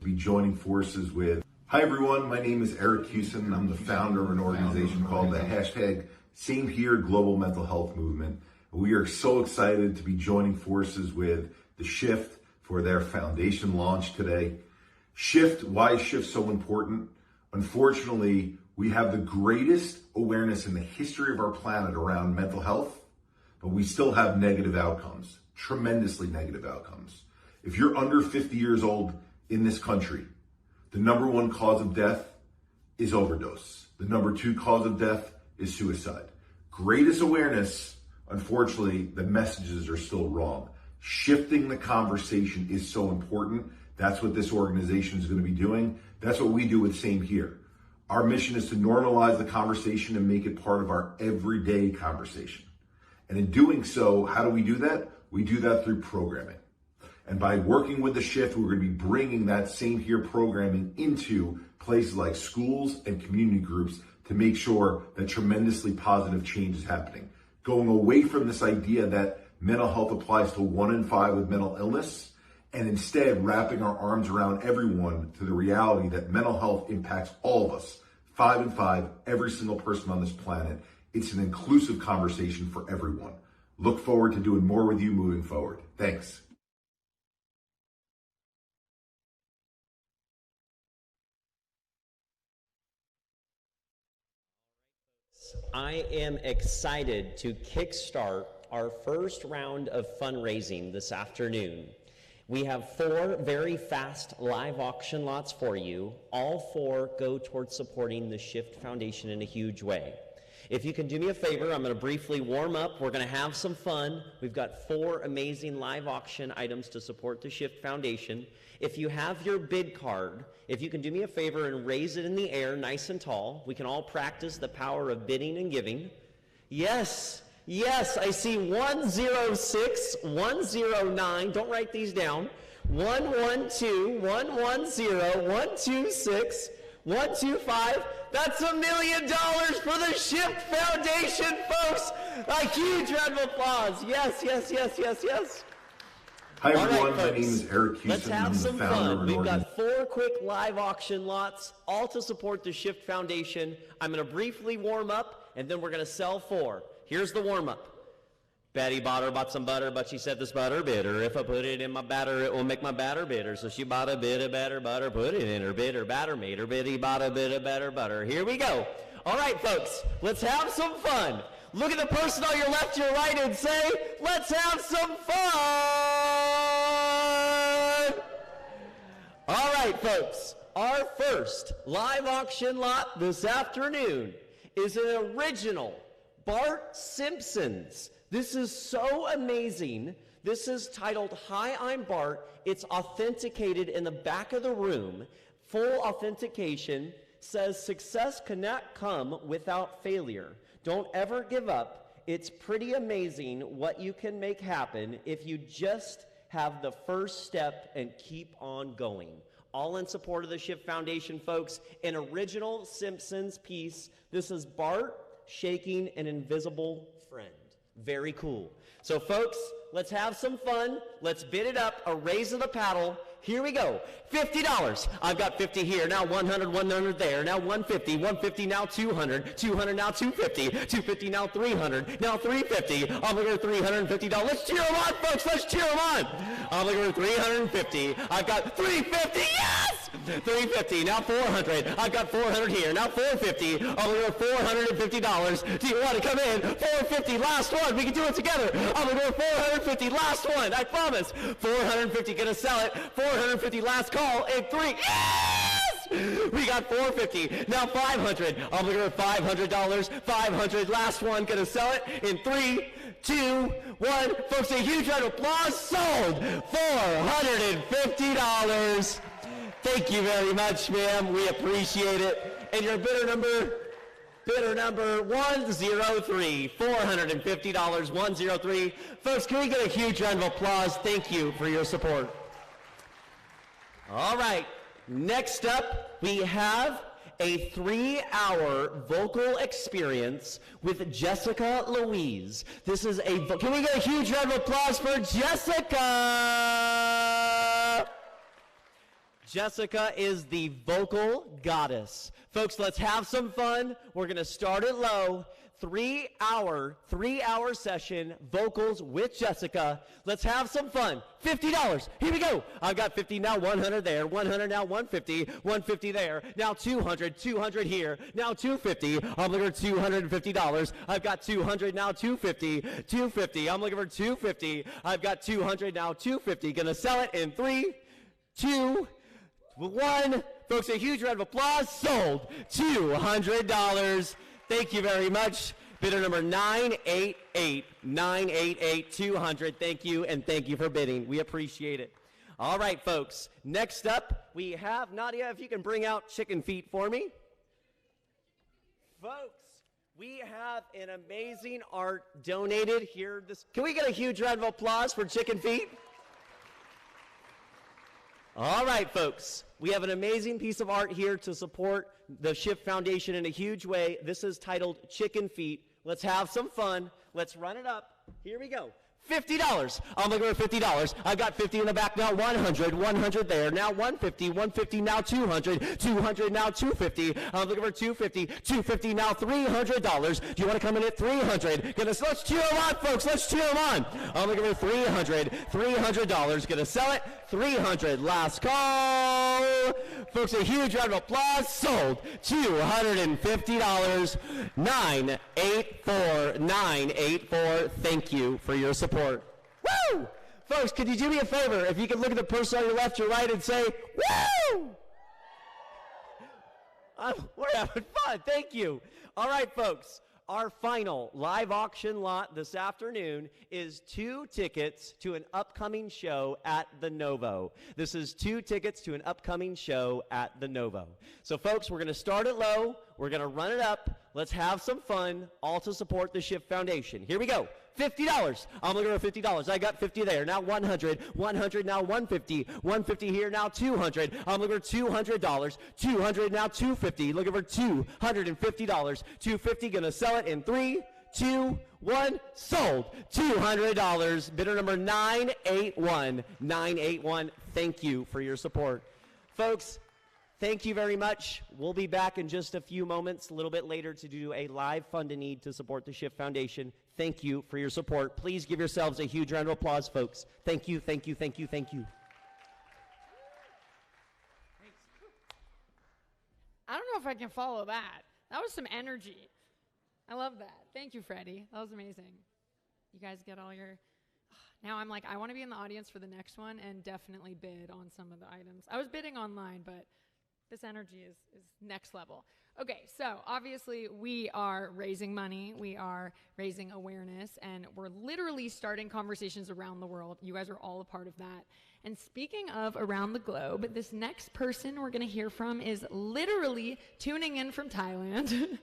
Be joining forces with. Hi everyone, my name is Eric Thiessen. I'm the founder of an organization called the hashtag Same Here Global Mental Health Movement. We are so excited to be joining forces with the Shift for their foundation launch today. Shift, why is Shift so important? Unfortunately, we have the greatest awareness in the history of our planet around mental health, but we still have negative outcomes, tremendously negative outcomes. If you're under 50 years old in this country, the number one cause of death is overdose. The number two cause of death is suicide. Greatest awareness, unfortunately, the messages are still wrong. Shifting the conversation is so important. That's what this organization is going to be doing. That's what we do with Same Here. Our mission is to normalize the conversation and make it part of our everyday conversation. And in doing so, how do we do that? We do that through programming. And by working with the Shift, we're going to be bringing that Same Here programming into places like schools and community groups to make sure that tremendously positive change is happening. Going away from this idea that mental health applies to 1 in 5 with mental illness, and instead wrapping our arms around everyone to the reality that mental health impacts all of us, 5 in 5, every single person on this planet. It's an inclusive conversation for everyone. Look forward to doing more with you moving forward. Thanks. I am excited to kickstart our first round of fundraising this afternoon. We have 4 very fast live auction lots for you. All 4 go towards supporting the Shift Foundation in a huge way. If you can do me a favor, I'm going to briefly warm up. We're going to have some fun. We've got 4 amazing live auction items to support the Shift Foundation. If you have your bid card, if you can do me a favor and raise it in the air nice and tall, we can all practice the power of bidding and giving. Yes. Yes, I see 106, 109, don't write these down, 112, 110, 126, 125. That's $1 million for the Shift Foundation, folks. A huge round of applause. Yes, yes, yes, yes, yes. Hi everyone, right, my name is Eric Thiessen. Let's have I'm the some founder of fun. an We've organization. got 4 quick live auction lots, all to support the Shift Foundation. I'm going to briefly warm up, and then we're going to sell 4. Here's the warm-up. Betty bought some butter, but she said this butter bitter. If I put it in my batter, it will make my batter bitter. So she bought a bit of better butter, put it in her bitter batter, made her bitty, bought a bit of better butter. Here we go. All right, folks, let's have some fun. Look at the person on your left, your right, and say, let's have some fun. All right, folks, our first live auction lot this afternoon is an original Bart Simpson's. This is so amazing. This is titled, Hi, I'm Bart. It's authenticated in the back of the room. Full authentication says, success cannot come without failure. Don't ever give up. It's pretty amazing what you can make happen if you just have the first step and keep on going. All in support of the Shift Foundation, folks. An original Simpsons piece. This is Bart shaking an invisible friend. Very cool. So folks, let's have some fun. Let's bid it up. A raise of the paddle. Here we go. $50. I've got 50 here. Now 100, 100 there. Now 150, 150 now 200, 200 now 250, 250 now 300, now 350. I'm looking for $350. Let's cheer them on, folks. Let's cheer them on. I'm looking for 350. I've got 350. Yes! 350. Now 400. I've got 400 here. Now 450. I'm looking for $450. Do you want to come in? 450. Last one. We can do it together. I'm looking for 450. Last one. I promise. 450. Gonna sell it. 450 last call in 3. Yes! We got 450. Now 500. I'm looking for $500. 500 last one. Gonna sell it in 3, 2, 1. Folks, a huge round of applause. Sold. $450. Thank you very much, ma'am. We appreciate it. And your bidder number 103, $450, 103. Folks, can we get a huge round of applause? Thank you for your support. All right, next up, we have a 3-hour vocal experience with Jessica Louise. This is can we get a huge round of applause for Jessica? Jessica is the vocal goddess. Folks, let's have some fun. We're going to start it low. 3-hour session, vocals with Jessica. Let's have some fun. $50. Here we go. I've got 50 now, 100 there, 100 now, 150, 150 there. Now 200, 200 here. Now 250. I'm looking for $250. I've got 200 now, 250, 250. I'm looking for 250. I've got 200 now, 250. Gonna sell it in 3, 2, 1. Folks, a huge round of applause. Sold. $200. Thank you very much. Bidder number 988, 988, 200. Thank you, and thank you for bidding. We appreciate it. All right, folks. Next up, we have Nadia, if you can bring out chicken feet for me. Folks, we have an amazing art donated here. Can we get a huge round of applause for chicken feet? All right, folks, we have an amazing piece of art here to support the Shift Foundation in a huge way. This is titled Chicken Feet. Let's have some fun. Let's run it up. Here we go. $50. I'm looking for $50. I've got 50 in the back now, 100, 100 there, now 150, 150 now 200, 200 now 250. I'm looking for 250, 250 now $300. Do you want to come in at 300? Let's cheer them on, folks. Let's cheer them on. I'm looking for 300, $300. Gonna sell it, 300. Last call. Folks, a huge round of applause. Sold. $250. 984, 984. Thank you for your support. Woo! Folks, could you do me a favor? If you could look at the person on your left or right and say, woo! We're having fun. Thank you. All right, folks. Our final live auction lot this afternoon is 2 tickets to an upcoming show at the Novo. This is 2 tickets to an upcoming show at the Novo. So, folks, we're going to start it low. We're going to run it up. Let's have some fun, all to support the Shift Foundation. Here we go. $50. I'm looking for $50. I got 50 there. Now 100. 100 now 150. 150 here now 200. I'm looking for $200. 200 now 250. Looking for $250. 250. Gonna sell it in 3, 2, 1. Sold. $200. Bidder number 981. 981. Thank you for your support, folks. Thank you very much. We'll be back in just a few moments, a little bit later, to do a live Fund a Need to support the Shift Foundation. Thank you for your support. Please give yourselves a huge round of applause, folks. Thank you, thank you, thank you, thank you. I don't know if I can follow that. That was some energy. I love that. Thank you, Freddie. That was amazing. You guys get all your... Now I'm like, I want to be in the audience for the next one and definitely bid on some of the items. I was bidding online, but this energy is next level. Okay, so obviously we are raising money, we are raising awareness, and we're literally starting conversations around the world. You guys are all a part of that. And speaking of around the globe, this next person we're going to hear from is literally tuning in from Thailand.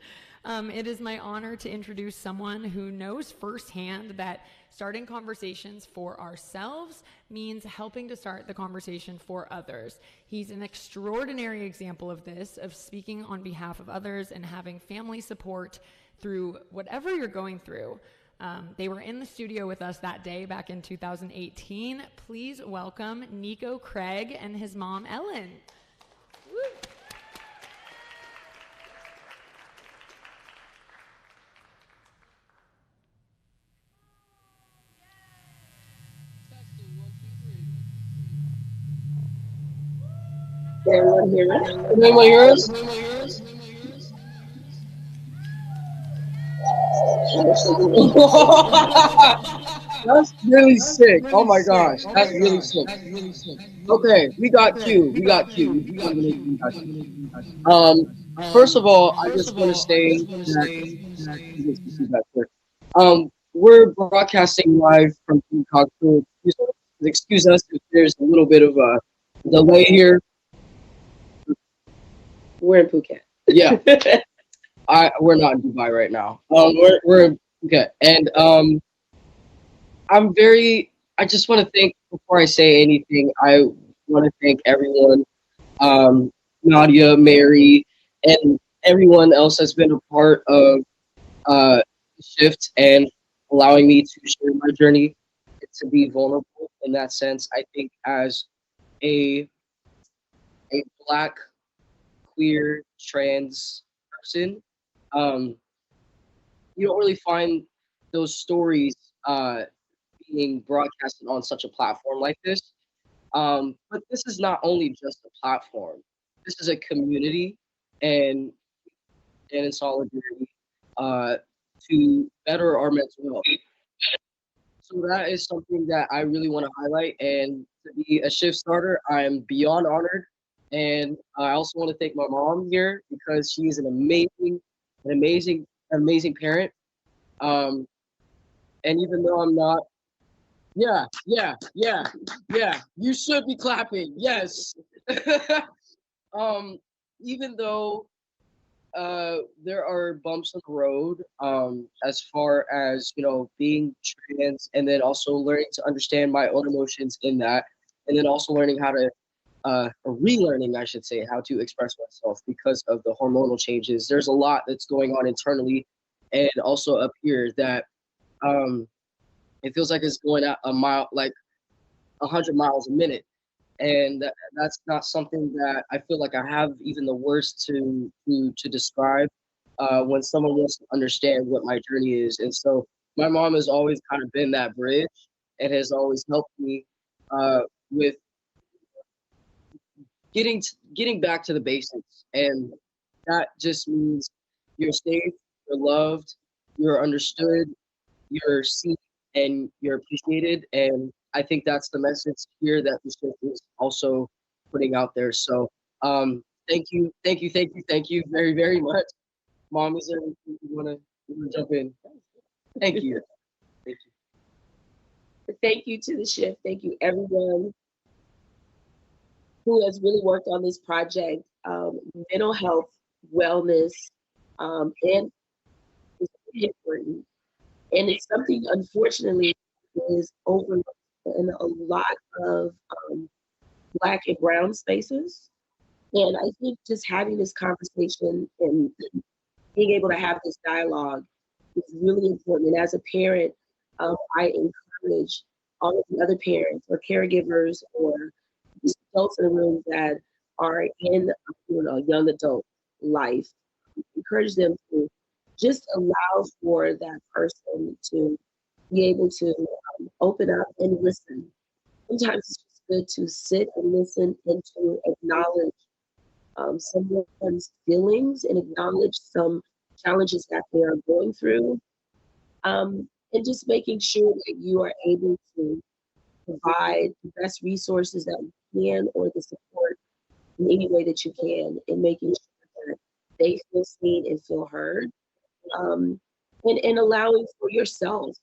It is my honor to introduce someone who knows firsthand that starting conversations for ourselves means helping to start the conversation for others. He's an extraordinary example of this, of speaking on behalf of others and having family support through whatever you're going through. They were in the studio with us that day back in 2018. Please welcome Nico Craig and his mom, Ellen. Woo. Can anyone hear us? Can anyone hear us? That's really sick. Oh my gosh, that's really sick. Okay, we got Q. We got Q. We got Q. First of all, I just want to say that we're broadcasting live from Peacock. So excuse us if there's a little bit of a delay here. We're in Phuket. Yeah. We're not in Dubai right now. We're in Phuket, and I just want to thank, before I say anything, I want to thank everyone, Nadia, Mary, and everyone else that's been a part of the shift and allowing me to share my journey, to be vulnerable in that sense. I think as a Black, queer, trans person, you don't really find those stories being broadcasted on such a platform like this. But this is not only just a platform. This is a community, and in solidarity to better our mental health. So that is something that I really want to highlight. And to be a shift starter, I'm beyond honored. And I also want to thank my mom here, because she's an amazing parent. And even though I'm not, yeah, you should be clapping. Yes. Even though there are bumps on the road, as far as, being trans, and then also learning to understand my own emotions in that, and then also learning how to or relearning, I should say, how to express myself because of the hormonal changes. There's a lot that's going on internally and also up here that it feels like it's going at a mile, like 100 miles a minute. And that's not something that I feel like I have even the words to describe when someone wants to understand what my journey is. And so my mom has always kind of been that bridge and has always helped me with getting back to the basics. And that just means you're safe, you're loved, you're understood, you're seen, and you're appreciated. And I think that's the message here that the shift is also putting out there. So thank you very, very much. Mom, is there anything you wanna jump in? Thank you. Thank you. Thank you to the shift. Thank you everyone who has really worked on this project. Mental health, wellness, and it's really important. And it's something, unfortunately, is overlooked in a lot of Black and brown spaces. And I think just having this conversation and being able to have this dialogue is really important. And as a parent, I encourage all of the other parents or caregivers or just adults in the room that are in young adult life, encourage them to just allow for that person to be able to open up and listen. Sometimes it's just good to sit and listen and to acknowledge someone's feelings and acknowledge some challenges that they are going through. And just making sure that you are able to provide the best resources that you can, or the support in any way that you can, in making sure that they feel seen and feel heard. And allowing for yourself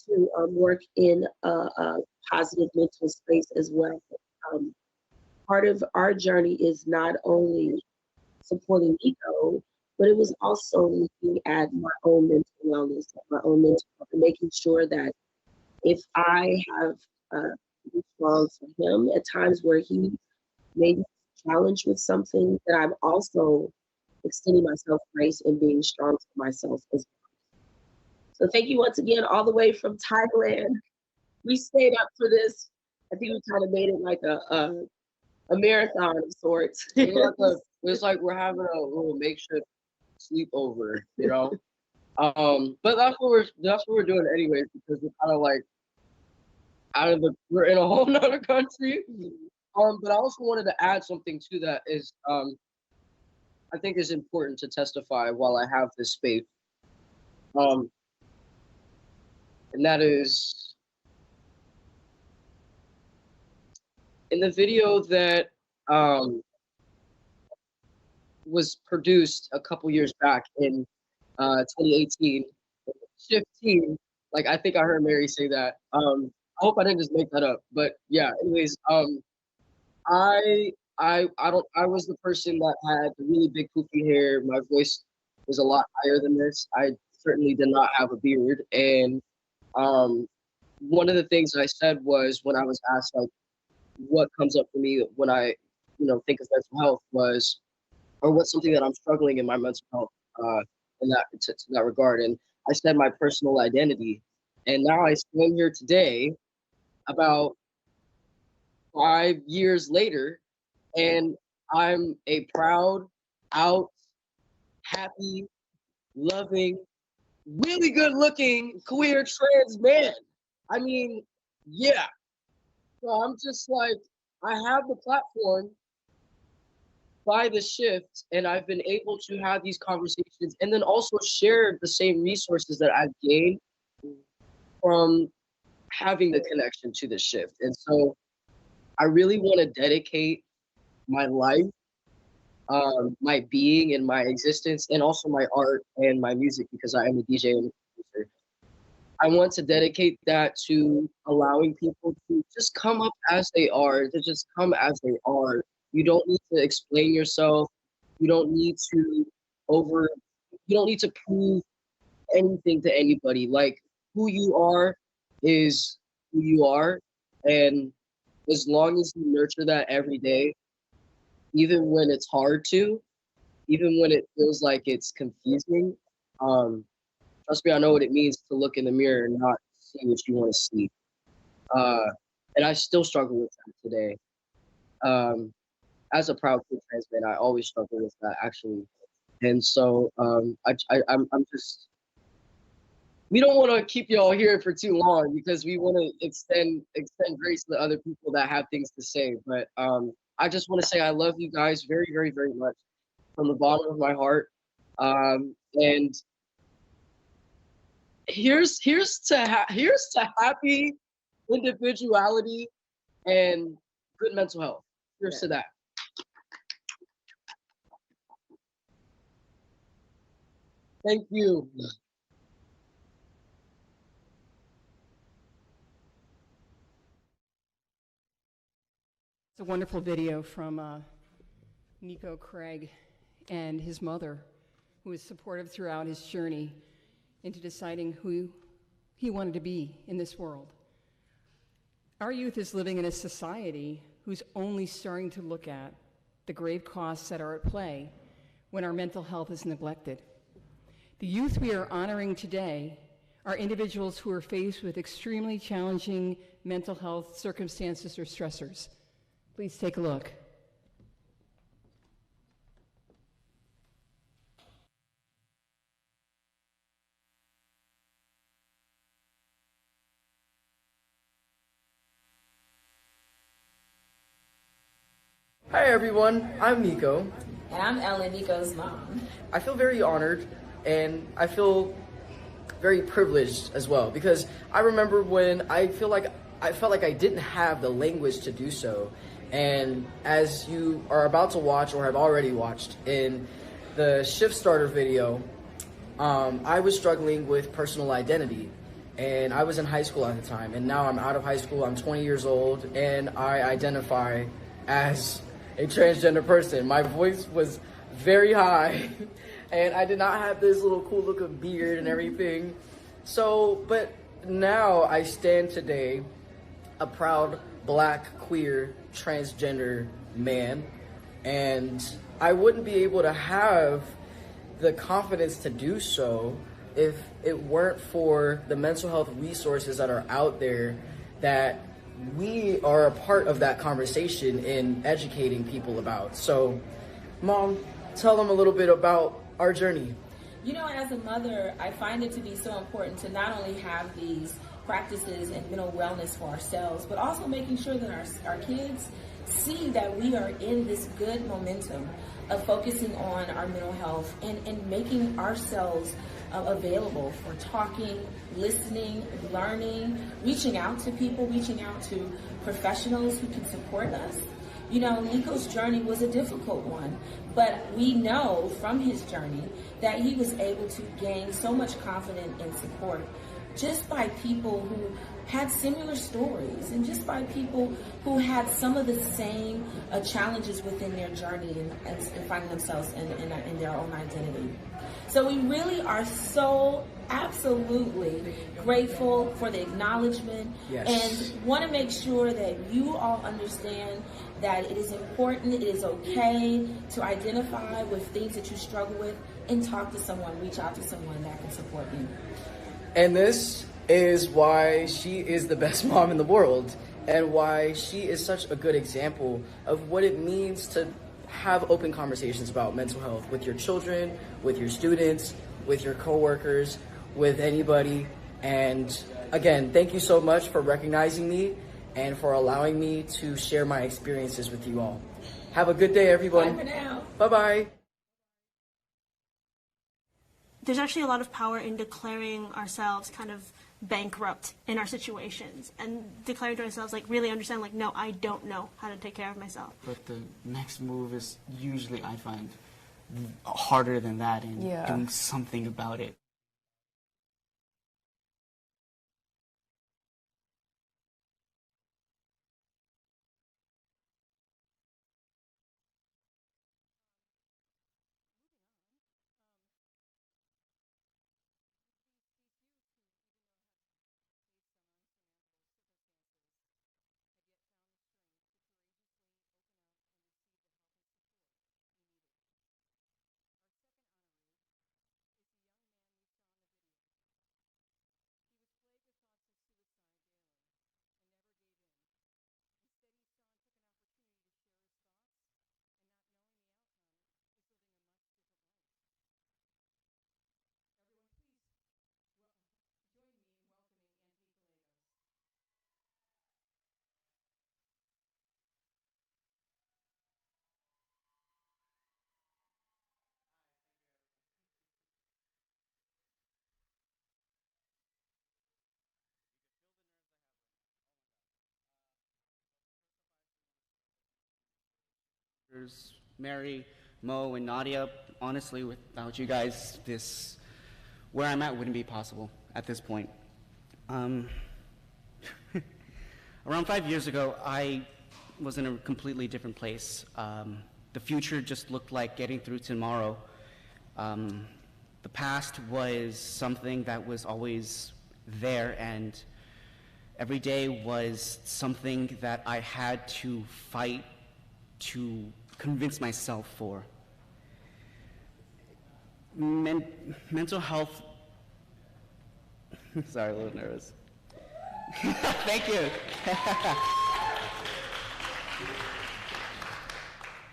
to work in a positive mental space as well. Part of our journey is not only supporting Nico, but it was also looking at my own mental wellness, my own mental health, and making sure that if I have been strong for him at times where he may be challenged with something, that I'm also extending myself grace and being strong for myself as well. So thank you once again, all the way from Thailand. We stayed up for this. I think we kind of made it like a marathon of sorts. It's like we're having a little makeshift sleepover, you know. But that's what we're doing anyways, because we're kind of like we're in a whole nother country. But I also wanted to add something to that is I think is important to testify while I have this space. And that is in the video that was produced a couple years back in 2018, Shift Team. Like I think I heard Mary say that. I hope I didn't just make that up, but yeah. Anyways, I was the person that had the really big poofy hair. My voice was a lot higher than this. I certainly did not have a beard, and one of the things that I said was when I was asked like what comes up for me when I think of mental health was, or what's something that I'm struggling in my mental health in that regard, and I said my personal identity, and now I stand here today, about 5 years later, and I'm a proud, out, happy, loving, really good-looking queer trans man. I mean, yeah. So I'm just like, I have the platform by the shift, and I've been able to have these conversations and then also share the same resources that I've gained from having the connection to the shift. And so I really want to dedicate my life, my being and my existence, and also my art and my music, because I am a DJ and a producer. I want to dedicate that to allowing people to just come up as they are, to just come as they are. You don't need to explain yourself. You don't need to prove anything to anybody. Like, who you are is who you are. And as long as you nurture that every day, even when it's hard to, even when it feels like it's confusing, trust me, I know what it means to look in the mirror and not see what you want to see. And I still struggle with that today. As a proud queer trans man, I always struggle with that, actually. And so I'm just, we don't want to keep y'all here for too long because we want to extend grace to the other people that have things to say. But I just want to say I love you guys very, very, very much from the bottom of my heart. And here's to happy individuality and good mental health. Here's to that. Thank you. It's a wonderful video from Nico Craig and his mother, who was supportive throughout his journey into deciding who he wanted to be in this world. Our youth is living in a society who's only starting to look at the grave costs that are at play when our mental health is neglected. The youth we are honoring today are individuals who are faced with extremely challenging mental health circumstances or stressors. Please take a look. Hi everyone, I'm Nico. And I'm Ellen, Nico's mom. I feel very honored and I feel very privileged as well, because I remember when I felt like I didn't have the language to do so. And as you are about to watch or have already watched in the Shift Starter video, I was struggling with personal identity. And I was in high school at the time, and now I'm out of high school, I'm 20 years old, and I identify as a transgender person. My voice was very high, and I did not have this little cool look of beard and everything. So, but now I stand today, a proud Black, queer, transgender man, and I wouldn't be able to have the confidence to do so if it weren't for the mental health resources that are out there, that we are a part of that conversation in educating people about. So, Mom, tell them a little bit about our journey. You know, as a mother, I find it to be so important to not only have these practices and mental wellness for ourselves, but also making sure that our kids see that we are in this good momentum of focusing on our mental health and making ourselves available for talking, listening, learning, reaching out to people, reaching out to professionals who can support us. You know, Nico's journey was a difficult one, but we know from his journey that he was able to gain so much confidence and support just by people who had similar stories and just by people who had some of the same challenges within their journey and finding themselves in their own identity. So we really are so absolutely grateful for the acknowledgement. Yes. And want to make sure that you all understand that it is important, it is okay to identify with things that you struggle with and talk to someone, reach out to someone that can support you. And this is why she is the best mom in the world, and why she is such a good example of what it means to have open conversations about mental health with your children, with your students, with your coworkers, with anybody. And again, thank you so much for recognizing me and for allowing me to share my experiences with you all. Have a good day, everyone. Bye for now. Bye-bye. There's actually a lot of power in declaring ourselves kind of bankrupt in our situations and declaring to ourselves, like, really understand, like, no, I don't know how to take care of myself. But the next move is usually, I find, harder than that in doing something about it. Mary, Mo, and Nadia, honestly, without you guys, where I'm at wouldn't be possible at this point. Around 5 years ago, I was in a completely different place. The future just looked like getting through tomorrow. The past was something that was always there, and every day was something that I had to fight to convince myself for. Mental health, sorry, a little nervous. Thank you.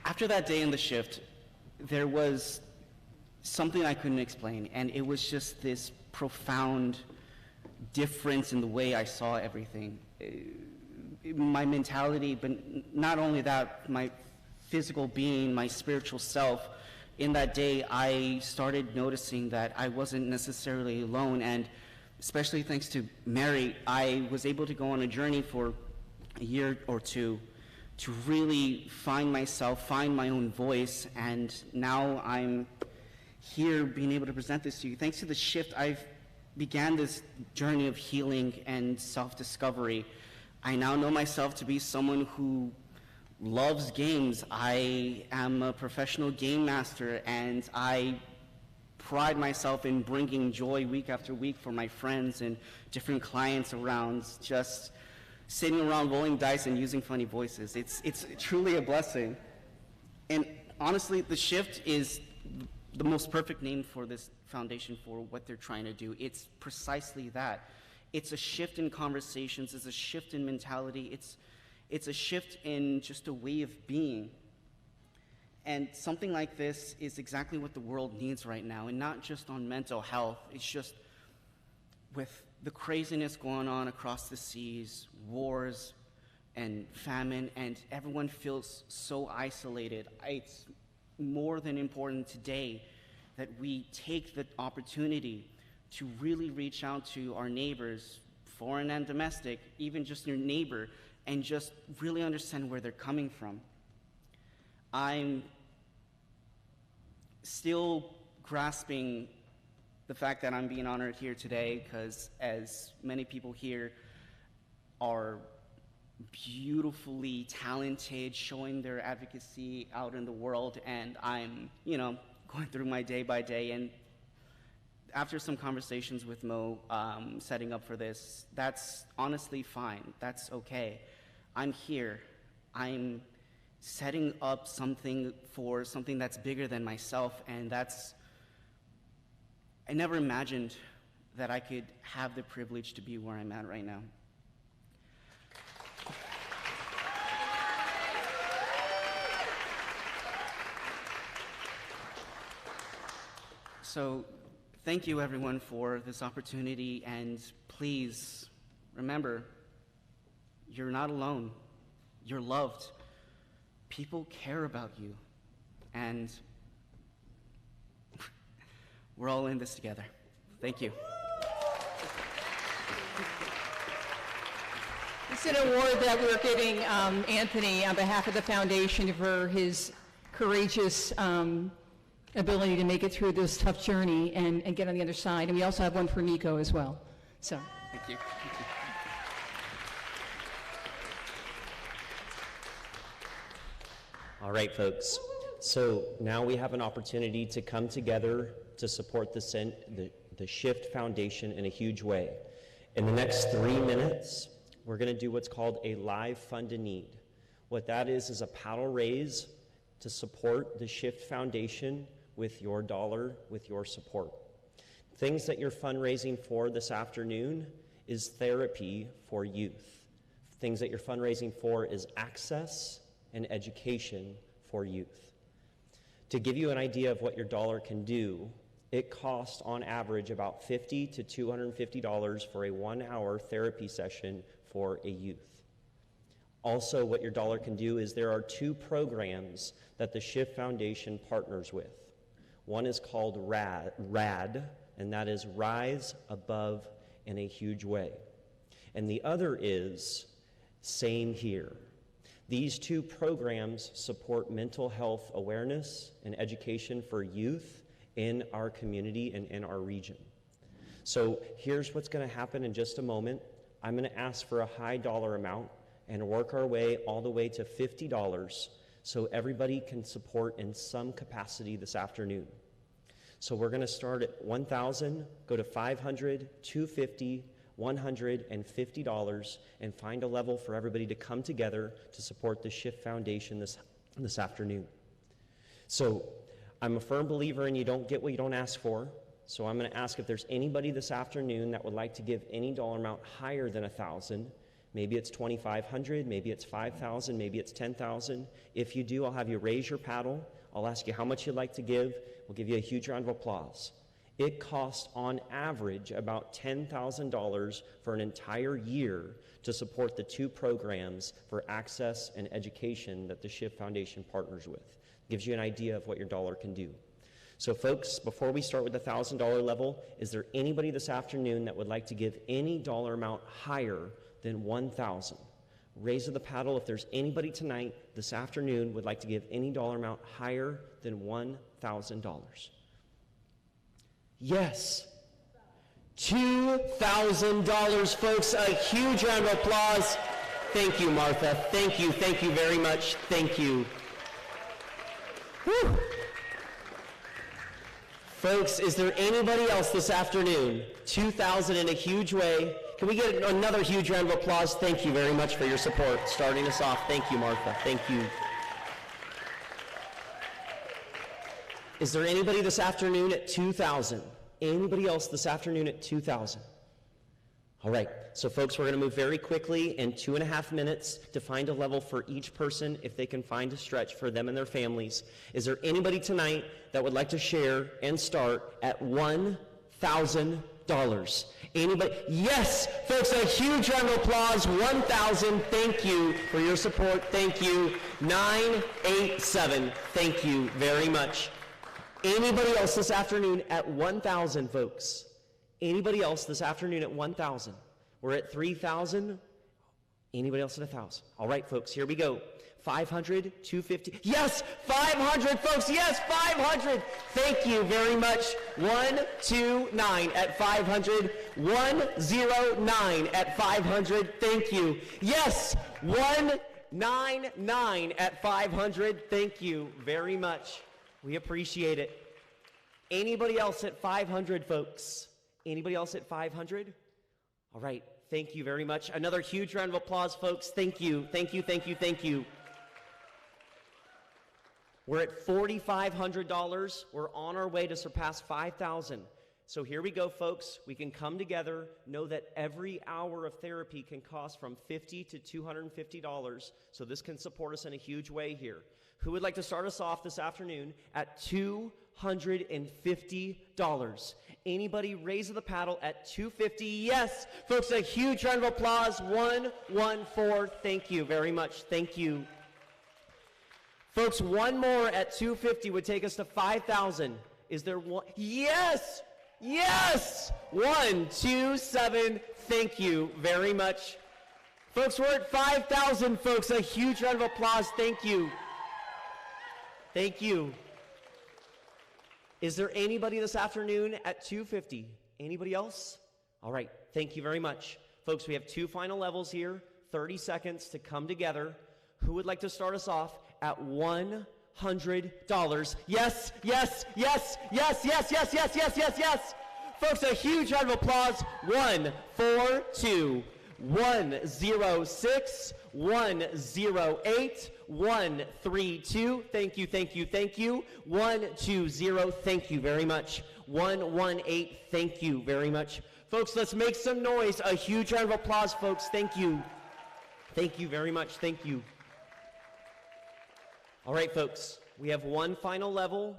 After that day in the shift, there was something I couldn't explain, and it was just this profound difference in the way I saw everything. My mentality, but not only that, my physical being, my spiritual self. In that day, I started noticing that I wasn't necessarily alone, and especially thanks to Mary, I was able to go on a journey for a year or two to really find myself, find my own voice, and now I'm here being able to present this to you. Thanks to the shift, I've began this journey of healing and self-discovery. I now know myself to be someone who loves games. I am a professional game master, and I pride myself in bringing joy week after week for my friends and different clients around, just sitting around rolling dice and using funny voices. It's truly a blessing. And honestly, the shift is the most perfect name for this foundation for what they're trying to do. It's precisely that. It's a shift in conversations, it's a shift in mentality, it's a shift in just a way of being. And something like this is exactly what the world needs right now, and not just on mental health. It's just with the craziness going on across the seas, wars and famine, and everyone feels so isolated. It's more than important today that we take the opportunity to really reach out to our neighbors, foreign and domestic, even just your neighbor, and just really understand where they're coming from. I'm still grasping the fact that I'm being honored here today, because as many people here are beautifully talented, showing their advocacy out in the world, and I'm, going through my day by day, and after some conversations with Mo, setting up for this, that's honestly fine, that's okay. I'm here, I'm setting up something for something that's bigger than myself, and I never imagined that I could have the privilege to be where I'm at right now. So, thank you everyone for this opportunity, and please remember, you're not alone, you're loved. People care about you, and we're all in this together. Thank you. It's an award that we're giving Anthony on behalf of the foundation for his courageous ability to make it through this tough journey and get on the other side. And we also have one for Nico as well. So. Thank you. All right, folks. So now we have an opportunity to come together to support the Shift Foundation in a huge way. In the next 3 minutes, we're going to do what's called a live fund a need. What that is a paddle raise to support the Shift Foundation with your dollar, with your support. Things that you're fundraising for this afternoon is therapy for youth. Things that you're fundraising for is access and education for youth. To give you an idea of what your dollar can do, it costs on average about $50 to $250 for a 1-hour therapy session for a youth. Also, what your dollar can do is there are 2 programs that the Shift Foundation partners with. One is called RAD, and that is Rise Above in a Huge Way. And the other is Same Here. These 2 programs support mental health awareness and education for youth in our community and in our region. So here's what's going to happen in just a moment. I'm going to ask for a high dollar amount and work our way all the way to $50 so everybody can support in some capacity this afternoon. So we're going to start at $1,000, go to $500, $250, $150, and find a level for everybody to come together to support the Shift Foundation this afternoon. So I'm a firm believer in you don't get what you don't ask for. So I'm going to ask if there's anybody this afternoon that would like to give any dollar amount higher than $1,000. Maybe it's $2,500, maybe it's $5,000, maybe it's $10,000. If you do, I'll have you raise your paddle. I'll ask you how much you'd like to give. We'll give you a huge round of applause. It costs on average about $10,000 for an entire year to support the 2 programs for access and education that the Shift Foundation partners with. Gives you an idea of what your dollar can do. So folks, before we start with the $1,000 level, is there anybody this afternoon that would like to give any dollar amount higher than $1,000? Raise of the paddle if there's anybody tonight, this afternoon, would like to give any dollar amount higher than $1,000. Yes. $2,000, folks. A huge round of applause. Thank you, Martha. Thank you very much. Thank you. Whew. Folks, is there anybody else this afternoon? 2,000 in a huge way. Can we get another huge round of applause? Thank you very much for your support. Starting us off. Thank you, Martha. Thank you. Is there anybody this afternoon at 2,000? Anybody else this afternoon at 2,000? All right, so folks, we're going to move very quickly in 2.5 minutes to find a level for each person if they can find a stretch for them and their families. Is there anybody tonight that would like to share and start at $1,000? Anybody? Yes, folks, a huge round of applause. 1,000. Thank you for your support. Thank you. 987. Thank you very much. Anybody else this afternoon at 1,000, folks? Anybody else this afternoon at 1,000? We're at 3,000. Anybody else at 1,000? All right, folks, here we go. 500, 250. Yes, 500, folks. Yes, 500. Thank you very much. 129 at 500. 109 at 500. Thank you. Yes, 199 at 500. Thank you very much. We appreciate it. Anybody else at 500, folks? Anybody else at 500? All right, thank you very much. Another huge round of applause, folks. Thank you, thank you, thank you, thank you. We're at $4,500. We're on our way to surpass 5,000. So here we go, folks. We can come together, know that every hour of therapy can cost from $50 to $250. So this can support us in a huge way here. Who would like to start us off this afternoon at $250? Anybody raise the paddle at $250? Yes, folks, a huge round of applause. 114. Thank you very much. Thank you. Folks, one more at $250 would take us to 5,000. Is there one? Yes! Yes! 127. Thank you very much. Folks, we're at 5,000, folks. A huge round of applause. Thank you. Thank you. Is there anybody this afternoon at 250? Anybody else? All right. Thank you very much. Folks, we have 2 final levels here. 30 seconds to come together. Who would like to start us off at $100? Yes, yes, yes, yes, yes, yes, yes, yes, yes, yes. Folks, a huge round of applause. 142, 106, 108, 132. Thank you, thank you, thank you. 120. Thank you very much. 118. Thank you very much. Folks, let's make some noise. A huge round of applause, folks. Thank you. Thank you very much. Thank you. All right, folks, we have one final level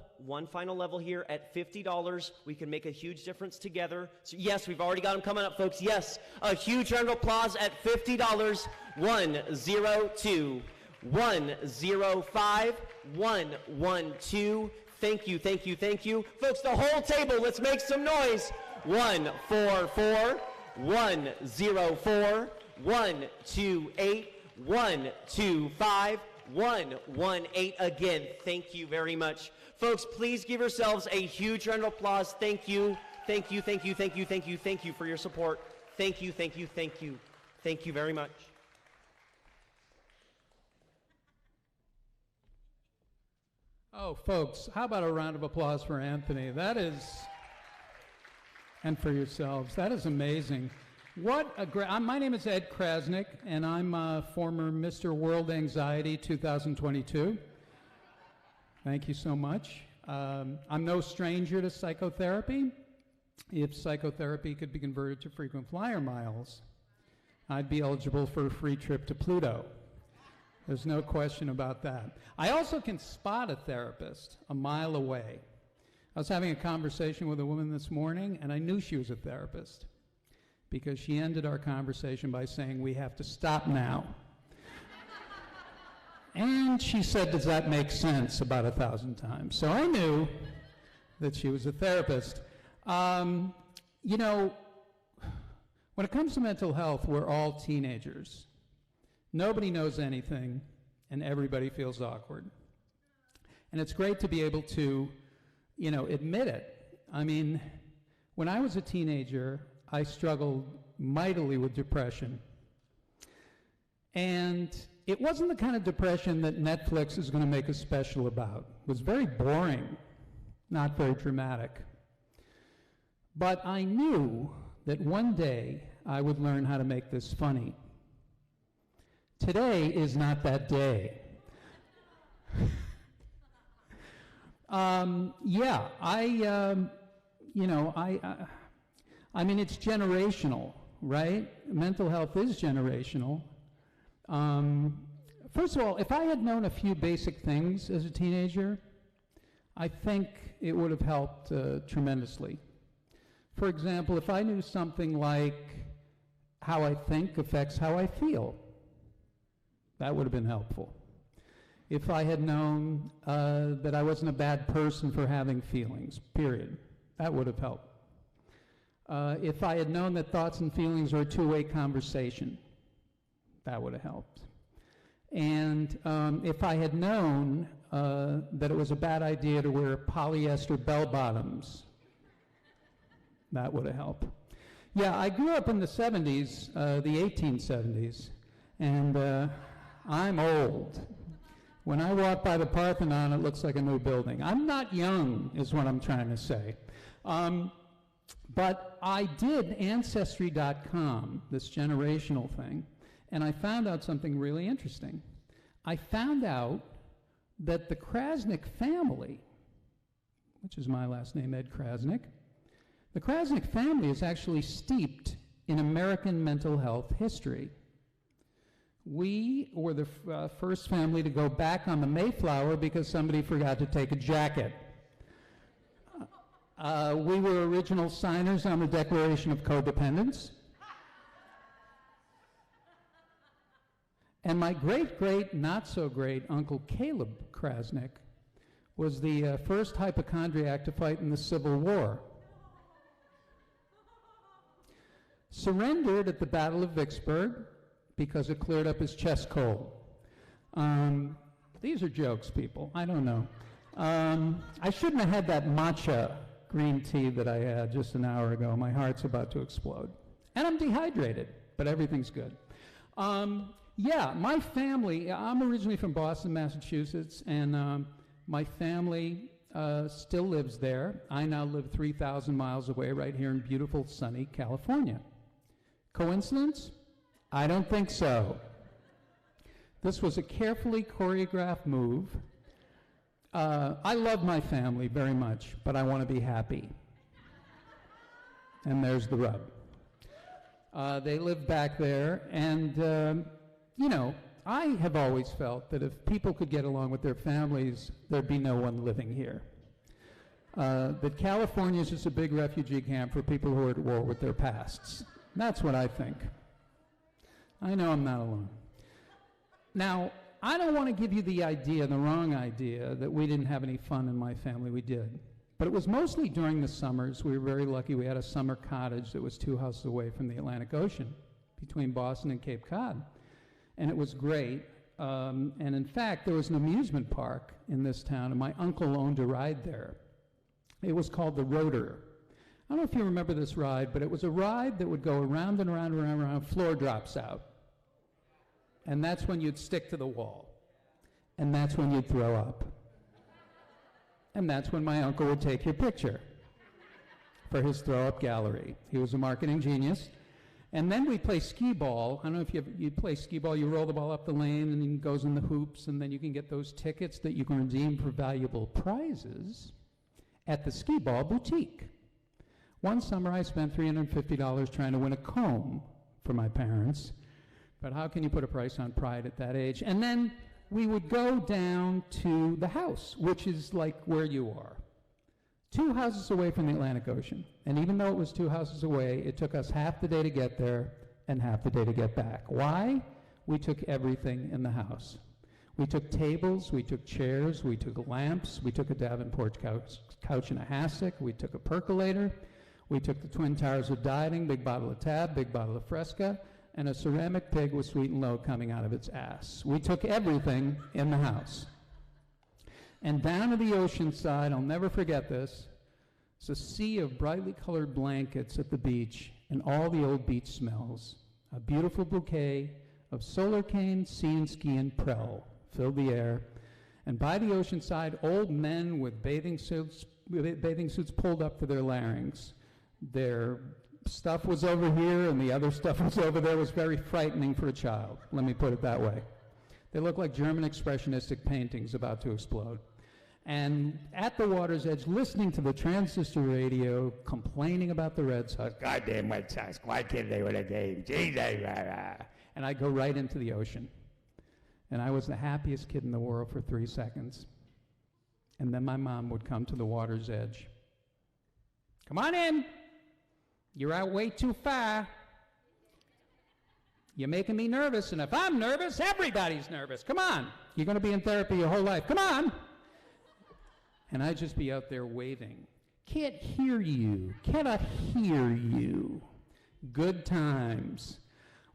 here at $50. We can make a huge difference together. So yes, we've already got them coming up, folks. Yes, a huge round of applause at $50. 102, 105, 112. Thank you, thank you, thank you. Folks, the whole table, let's make some noise. 144, 104, 128, 125, 118 again. Thank you very much. Folks, please give yourselves a huge round of applause. Thank you. Thank you, thank you, thank you, thank you, thank you for your support. Thank you, thank you, thank you. Thank you very much. Oh, folks, how about a round of applause for Anthony? That is, and for yourselves, that is amazing. What a great, my name is Ed Krasnick, and I'm a former Mr. World Anxiety 2022. Thank you so much. I'm no stranger to psychotherapy. If psychotherapy could be converted to frequent flyer miles, I'd be eligible for a free trip to Pluto. There's no question about that. I also can spot a therapist a mile away. I was having a conversation with a woman this morning, and I knew she was a therapist, because she ended our conversation by saying, "We have to stop now." And she said, "Does that make sense?" about 1,000 times. So I knew that she was a therapist. You know, when it comes to mental health, we're all teenagers. Nobody knows anything, and everybody feels awkward. And it's great to be able to, you know, admit it. I mean, when I was a teenager, I struggled mightily with depression. And it wasn't the kind of depression that Netflix is going to make a special about. It was very boring, not very dramatic. But I knew that one day I would learn how to make this funny. Today is not that day. Yeah, I mean, it's generational, right? Mental health is generational. First of all, if I had known a few basic things as a teenager, I think it would have helped tremendously. For example, if I knew something like how I think affects how I feel, that would have been helpful. If I had known that I wasn't a bad person for having feelings, period, that would have helped. If I had known that thoughts and feelings are a two-way conversation, that would have helped. And if I had known that it was a bad idea to wear polyester bell-bottoms, that would have helped. Yeah, I grew up in the 70s, the 1870s, and I'm old. When I walk by the Parthenon, it looks like a new building. I'm not young, is what I'm trying to say. But I did Ancestry.com, this generational thing, and I found out something really interesting. I found out that the Krasnick family, which is my last name, Ed Krasnick, the Krasnick family is actually steeped in American mental health history. We were the first family to go back on the Mayflower because somebody forgot to take a jacket. We were original signers on the Declaration of Codependence. And my great-great, not-so-great Uncle Caleb Krasnick was the first hypochondriac to fight in the Civil War. Surrendered at the Battle of Vicksburg because it cleared up his chest cold. These are jokes, people. I don't know. I shouldn't have had that matcha green tea that I had just an hour ago. My heart's about to explode. And I'm dehydrated, but everything's good. Yeah, my family, I'm originally from Boston, Massachusetts, and my family still lives there. I now live 3,000 miles away right here in beautiful, sunny California. Coincidence? I don't think so. This was a carefully choreographed move. I love my family very much, but I want to be happy. And there's the rub. They live back there, and you know, I have always felt that if people could get along with their families, there'd be no one living here. That California is just a big refugee camp for people who are at war with their pasts. That's what I think. I know I'm not alone. Now, I don't want to give you the idea, the wrong idea, that we didn't have any fun in my family. We did. But it was mostly during the summers. We were very lucky. We had a summer cottage that was 2 houses away from the Atlantic Ocean, between Boston and Cape Cod. And it was great. And in fact, there was an amusement park in this town, and my uncle owned a ride there. It was called the Rotor. I don't know if you remember this ride, but it was a ride that would go around and around and around and around, floor drops out. And that's when you'd stick to the wall. And that's when you'd throw up. And that's when my uncle would take your picture for his throw-up gallery. He was a marketing genius. And then we'd play skee ball. I don't know if you play skee ball. You roll the ball up the lane, and it goes in the hoops, and then you can get those tickets that you can redeem for valuable prizes at the skee ball boutique. One summer, I spent $350 trying to win a comb for my parents. But how can you put a price on pride at that age? And then we would go down to the house, which is like where you are. 2 houses away from the Atlantic Ocean. And even though it was 2 houses away, it took us half the day to get there and half the day to get back. Why? We took everything in the house. We took tables, we took chairs, we took lamps, we took a Davenport couch and a hassock, we took a percolator, we took the Twin Towers of Dieting, big bottle of Tab, big bottle of Fresca, and a ceramic pig with sweet and low coming out of its ass. We took everything in the house. And down to the ocean side, I'll never forget this, it's a sea of brightly colored blankets at the beach and all the old beach smells. A beautiful bouquet of solar cane, sea and ski, and prell filled the air. And by the ocean side, old men with bathing suits pulled up to their larynx. Their stuff was over here and the other stuff was over there. It was very frightening for a child, let me put it that way. They looked like German expressionistic paintings about to explode. and at the water's edge, listening to the transistor radio, complaining about the Red Sox. Goddamn Red Sox, why can't they win a game? And I go right into the ocean. And I was the happiest kid in the world for 3 seconds. And then my mom would come to the water's edge. Come on in. You're out way too far. You're making me nervous, and if I'm nervous, everybody's nervous. Come on. You're going to be in therapy your whole life. Come on. And I'd just be out there waving. Can't hear you. Cannot hear you. Good times.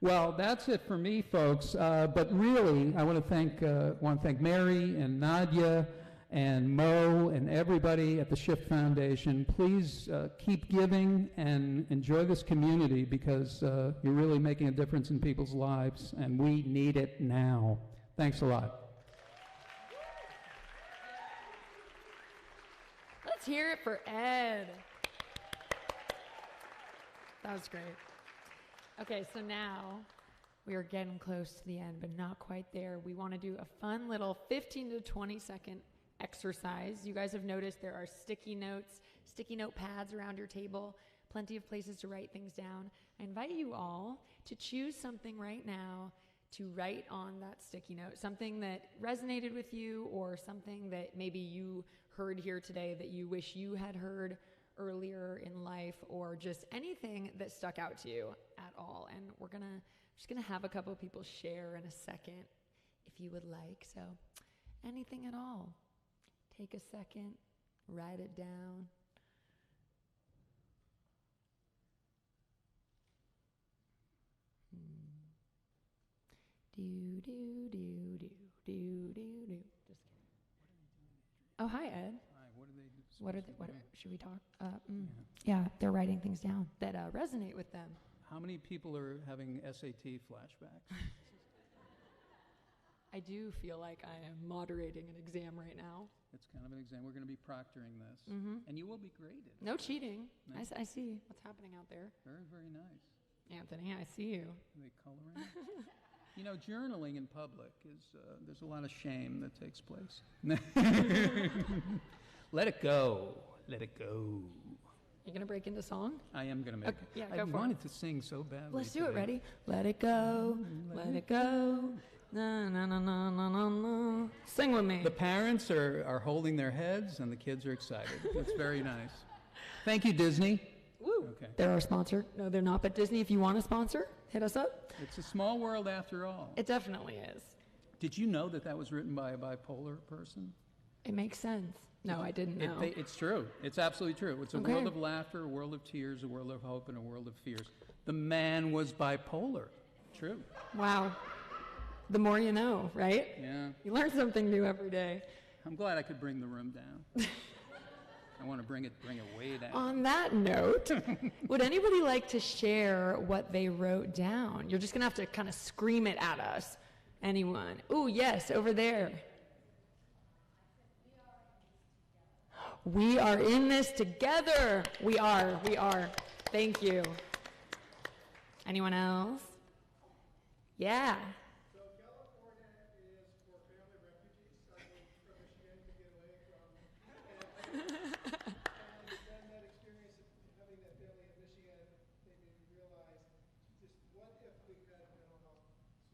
Well, that's it for me, folks. But really, I want to thank Mary and Nadia and Mo and everybody at the Shift Foundation. Please keep giving and enjoy this community, because you're really making a difference in people's lives, and we need it now. Thanks a lot. Let's hear it for Ed. That was great. Okay, so now we are getting close to the end, but not quite there. We want to do a fun little 15 to 20 second exercise. You guys have noticed there are sticky notes, sticky note pads around your table, plenty of places to write things down. I invite you all to choose something right now to write on that sticky note, something that resonated with you, or something that maybe you heard here today that you wish you had heard earlier in life, or just anything that stuck out to you at all. And we're just gonna have a couple of people share in a second if you would like. So anything at all. Take a second, write it down. Do, do, do, do, do, do, do. Just kidding. Oh, hi, Ed. Hi, what are they doing? What should we talk? Yeah, they're writing things down that resonate with them. How many people are having SAT flashbacks? I do feel like I am moderating an exam right now. It's kind of an exam. We're going to be proctoring this. And you will be graded. No cheating. No. I see what's happening out there. Very, very nice. Anthony, I see you. Are they coloring? You know, journaling in public is, there's a lot of shame that takes place. Let it go. Let it go. You gonna break into song? I am gonna make it. Yeah, I go for wanted it. to sing so badly. Let's do it. today. Ready? Let it go. Let it go. Na na na na na na na. Sing with me. The parents are holding their heads, and the kids are excited. That's very nice. Thank you, Disney. Woo. Okay. They're our sponsor. No, they're not. But Disney, if you want to sponsor, hit us up. It's a small world after all. It definitely is. Did you know that was written by a bipolar person? It makes sense. No, I didn't know. It's true. It's absolutely true. It's a Okay. world of laughter, a world of tears, a world of hope, and a world of fears. The man was bipolar. True. Wow. The more you know, right? Yeah. You learn something new every day. I'm glad I could bring the room down. I want to bring it way down. On that note, would anybody like to share what they wrote down? You're just going to have to kind of scream it at us. Anyone? Ooh, yes, over there. We are in this together. We are. Thank you. Anyone else? Yeah. So California is for family refugees struggling from Michigan to get away from and then that experience of having that family in Michigan made me realize just what if we had mental health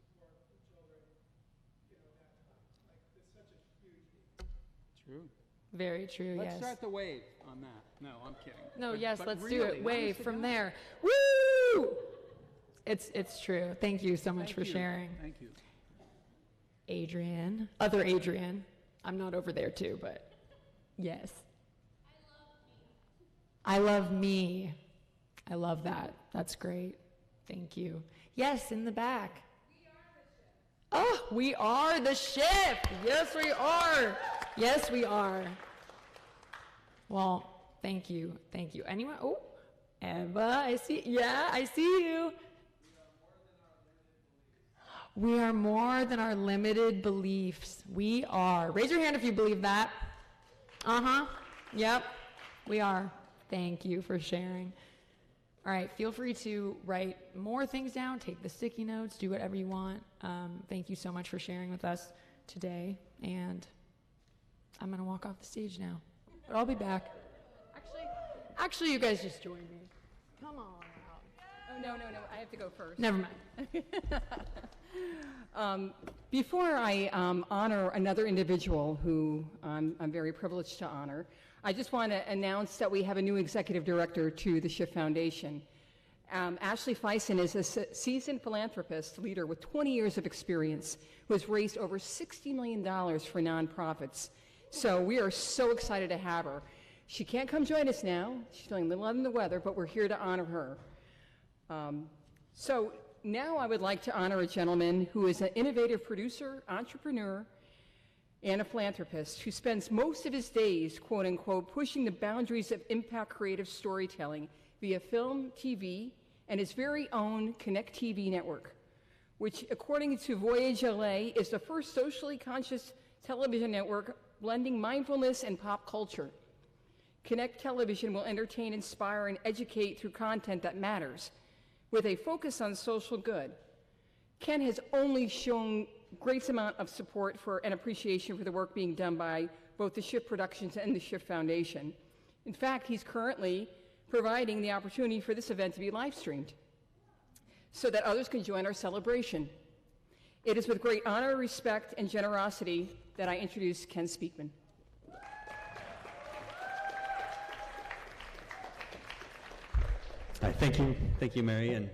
support for children, that time. Like, it's such a huge need. True. Very true, Let's yes. start the wave on that. No, I'm kidding. No, But- yes, but let's do really, it. Wave honest to from God. there. Woo! It's true. Thank you so much Thank for you. sharing. Thank you. Adrian. Other Adrian. I'm not over there too, but yes. I love me. I love that. That's great. Thank you. Yes, in the back. Oh, we are the shift. Yes, we are. Yes, we are. Well, thank you. Thank you. Anyone? Oh, Eva, I see. Yeah, I see you. We are more than our limited beliefs. We are. Raise your hand if you believe that. Yep, we are. Thank you for sharing. All right, feel free to write more things down, take the sticky notes, do whatever you want. Thank you so much for sharing with us today. And I'm gonna walk off the stage now, but I'll be back. Actually, you guys just join me. Come on out. Oh, no, I have to go first. Never mind. Before I honor another individual who I'm very privileged to honor, I just want to announce that we have a new executive director to the Shift Foundation. Ashley Feisen is a seasoned philanthropist leader with 20 years of experience who has raised over $60 million for nonprofits. So we are so excited to have her. She can't come join us now. She's feeling a little under the weather, but we're here to honor her. So now I would like to honor a gentleman who is an innovative producer, entrepreneur, and a philanthropist who spends most of his days, quote unquote, pushing the boundaries of impact creative storytelling via film, TV, and his very own Connect TV network, which according to Voyage LA is the first socially conscious television network blending mindfulness and pop culture. Connect Television will entertain, inspire, and educate through content that matters, with a focus on social good. Ken has only shown great amount of support for and appreciation for the work being done by both the Shift Productions and the Shift Foundation. In fact, he's currently providing the opportunity for this event to be live streamed so that others can join our celebration. It is with great honor, respect, and generosity that I introduce Ken Speakman. Hi, thank you, Mary, and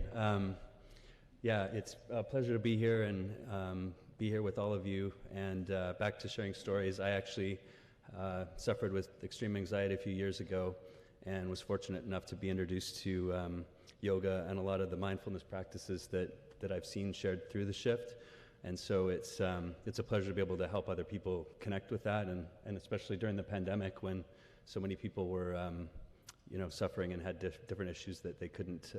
yeah, it's a pleasure to be here and be here with all of you. And back to sharing stories, I actually suffered with extreme anxiety a few years ago, and was fortunate enough to be introduced to yoga and a lot of the mindfulness practices that I've seen shared through the Shift. And so it's a pleasure to be able to help other people connect with that, and especially during the pandemic when so many people were suffering and had different issues that they couldn't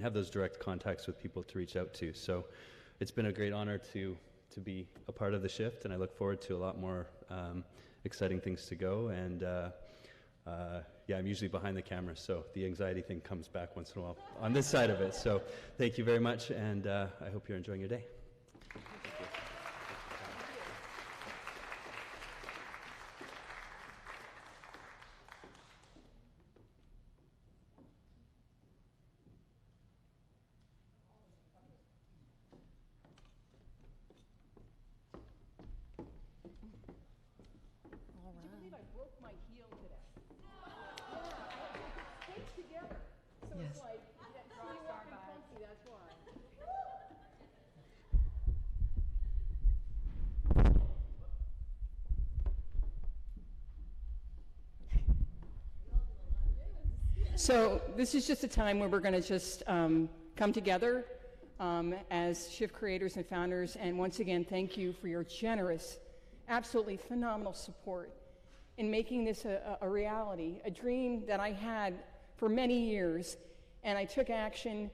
have those direct contacts with people to reach out to. So it's been a great honor to be a part of the Shift, and I look forward to a lot more exciting things to go. And yeah, I'm usually behind the camera, so the anxiety thing comes back once in a while on this side of it. So thank you very much, and I hope you're enjoying your day. So this is just a time where we're going to just come together as Shift creators and founders, and once again, thank you for your generous, absolutely phenomenal support in making this a reality, a dream that I had for many years, and I took action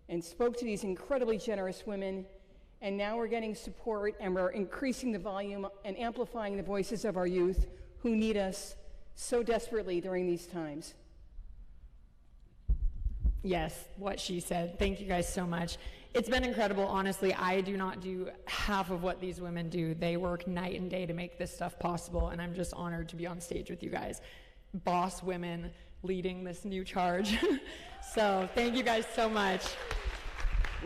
and spoke to these incredibly generous women, and now we're getting support, and we're increasing the volume and amplifying the voices of our youth who need us so desperately during these times. Yes, what she said. Thank you guys so much. It's been incredible. Honestly, I do not do half of what these women do. They work night and day to make this stuff possible, and I'm just honored to be on stage with you guys. Boss women leading this new charge. So thank you guys so much.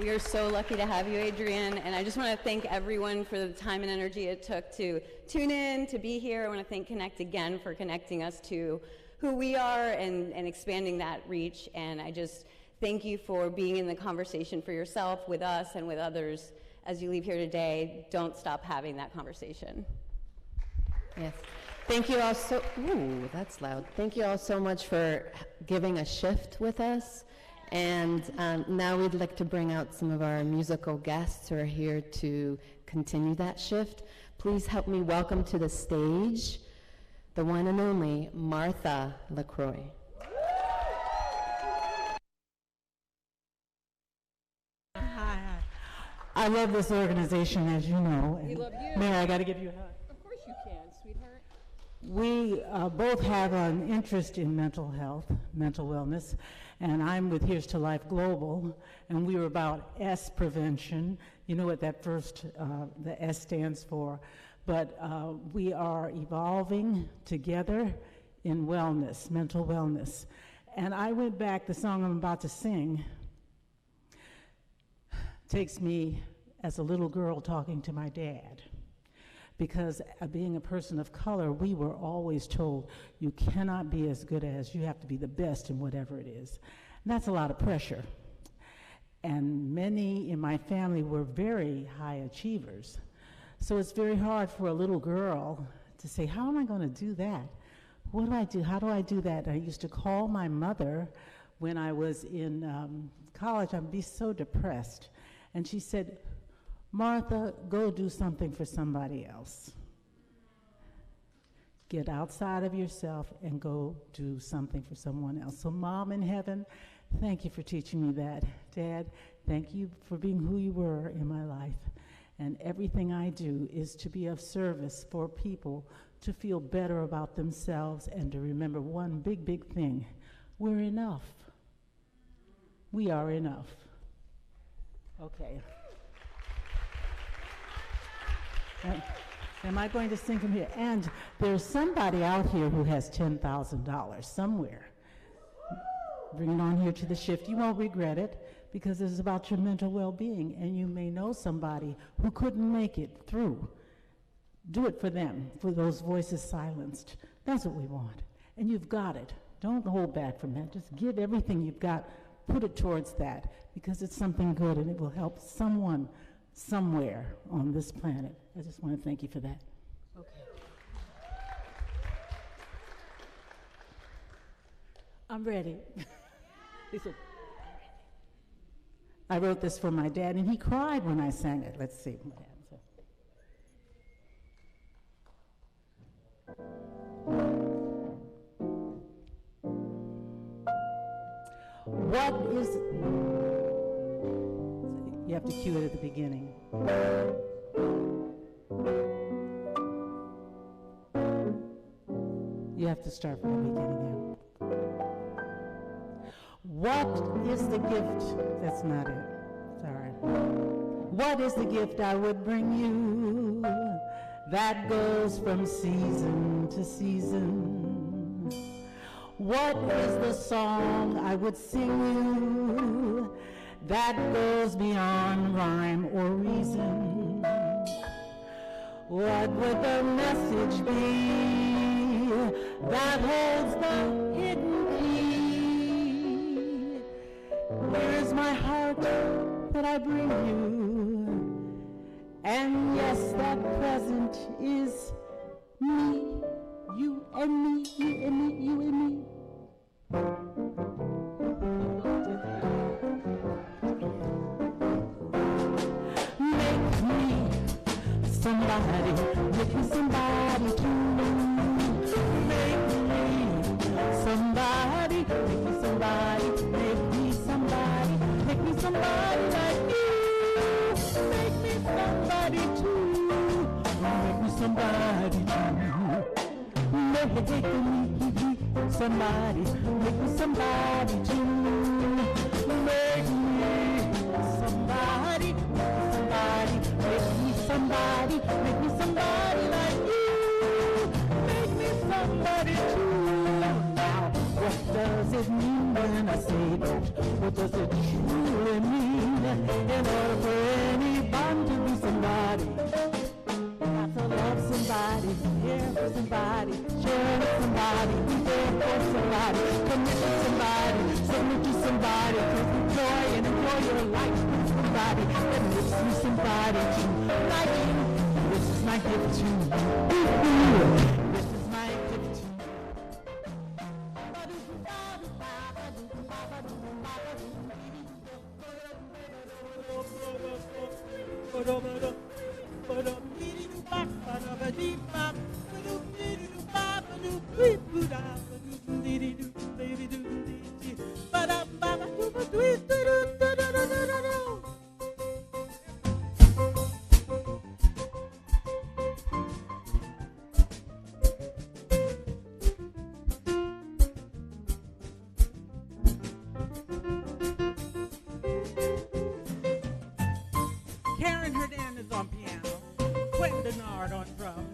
We are so lucky to have you, Adrienne, and I just want to thank everyone for the time and energy it took to tune in, to be here. I want to thank Connect again for connecting us to who we are and expanding that reach, and I just thank you for being in the conversation for yourself, with us, and with others as you leave here today. Don't stop having that conversation. Yes. Thank you all so, ooh, that's loud. Thank you all so much for giving a shift with us. And now we'd like to bring out some of our musical guests who are here to continue that shift. Please help me welcome to the stage the one and only Martha LaCroix. Hi. I love this organization, as you know. We love you. Mary, I got to give you a hug. Of course you can, sweetheart. We both have an interest in mental health, mental wellness, and I'm with Here's to Life Global, and we were about S prevention. You know what that first, the S stands for? but we are evolving together in wellness, mental wellness. And I went back, the song I'm about to sing takes me as a little girl talking to my dad. Because being a person of color, we were always told, you cannot be as good as, you have to be the best in whatever it is. And that's a lot of pressure. And many in my family were very high achievers. So it's very hard for a little girl to say, how am I going to do that? What do I do? How do I do that? And I used to call my mother when I was in college. I'd be so depressed. And she said, Martha, go do something for somebody else. Get outside of yourself and go do something for someone else. So Mom in heaven, thank you for teaching me that. Dad, thank you for being who you were in my life. And everything I do is to be of service for people to feel better about themselves and to remember one big, big thing. We're enough. We are enough. Okay. Am I going to sing from here? And there's somebody out here who has $10,000 somewhere. Bring it on here to the shift. You won't regret it because it's about your mental well-being, and you may know somebody who couldn't make it through. Do it for them, for those voices silenced. That's what we want. And you've got it. Don't hold back from that. Just give everything you've got. Put it towards that because it's something good and it will help someone somewhere on this planet. I just want to thank you for that. Okay. I'm ready. He said, I wrote this for my dad, and he cried when I sang it. Let's see what happens. What is... You have to cue it at the beginning. You have to start from the beginning, yeah. What is the gift? That's not it. Sorry. What is the gift I would bring you that goes from season to season? What is the song I would sing you that goes beyond rhyme or reason? What would the message be that holds the hidden key? Where is my heart that I bring you? And yes, that present is me, you and me, you and me, you and me. Make me somebody, make me somebody too. Make me somebody, make me somebody, make me somebody, make me somebody like you. Make me somebody too. Make me somebody too. Make me somebody, make me somebody too. Make me somebody, make me somebody, make me somebody like you. Make me somebody too. Now, what does it mean when I say that? What does it truly mean? In order for anybody to be somebody, you have to love somebody, care for somebody, share with somebody, be there for somebody, commit to somebody, submit to somebody, enjoy and enjoy your life with somebody that makes you somebody too. Like you, this is my gift to you. This is my gift to you. Karen Hernandez on piano, Quentin Denard on drums.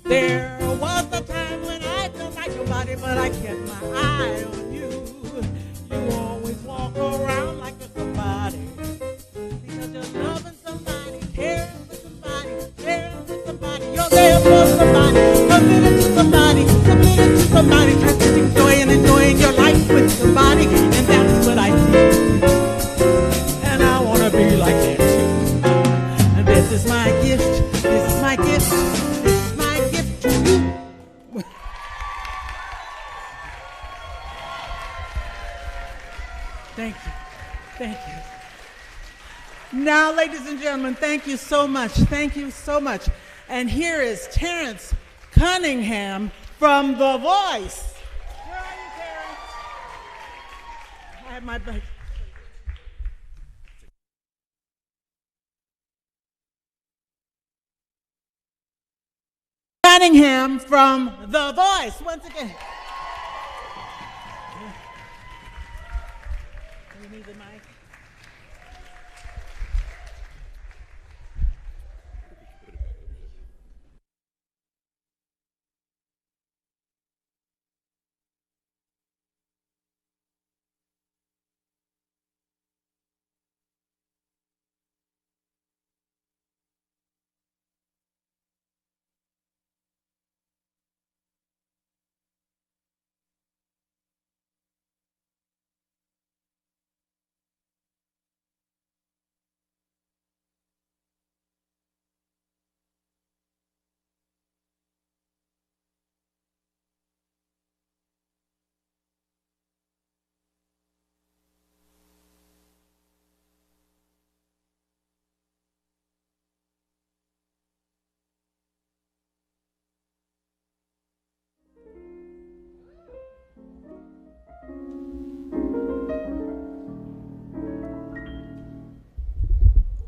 There was a time when I felt like nobody, but I kept my eye on you. You always walk around like you're somebody, because you're loving somebody, caring for somebody, sharing with somebody. You're there for somebody, committed to somebody, submitted to somebody, trying to enjoy and enjoying your life with somebody, and that's what I see. And I want to be like that too. And this is my gift, this is my gift, this is my gift to you. Thank you, thank you. Now, ladies and gentlemen, thank you so much, thank you so much. And here is Terrence Cunningham from The Voice. Where are you, Terrence? I have my bag. Cunningham from The Voice, once again. You need the mic?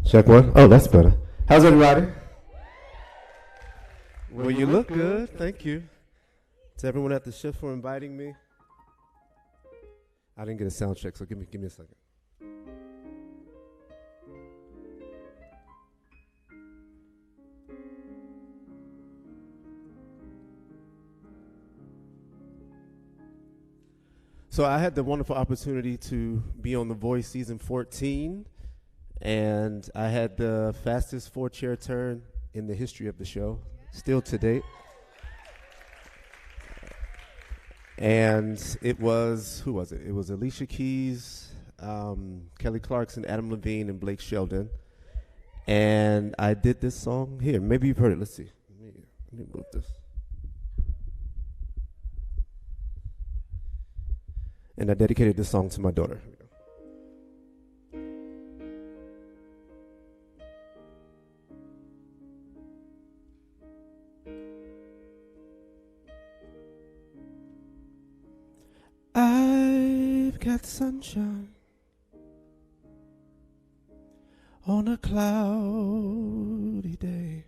Check one. Oh, that's better. How's everybody? Well, you look good. Thank you. To everyone at the shift for inviting me. I didn't get a sound check, so give me a second. So I had the wonderful opportunity to be on The Voice season 14. And I had the fastest 4-chair turn in the history of the show, still to date. And it was, who was it? It was Alicia Keys, Kelly Clarkson, Adam Levine, and Blake Shelton. And I did this song here. Maybe you've heard it. Let's see. Let me move this. And I dedicated this song to my daughter. I've got sunshine on a cloudy day,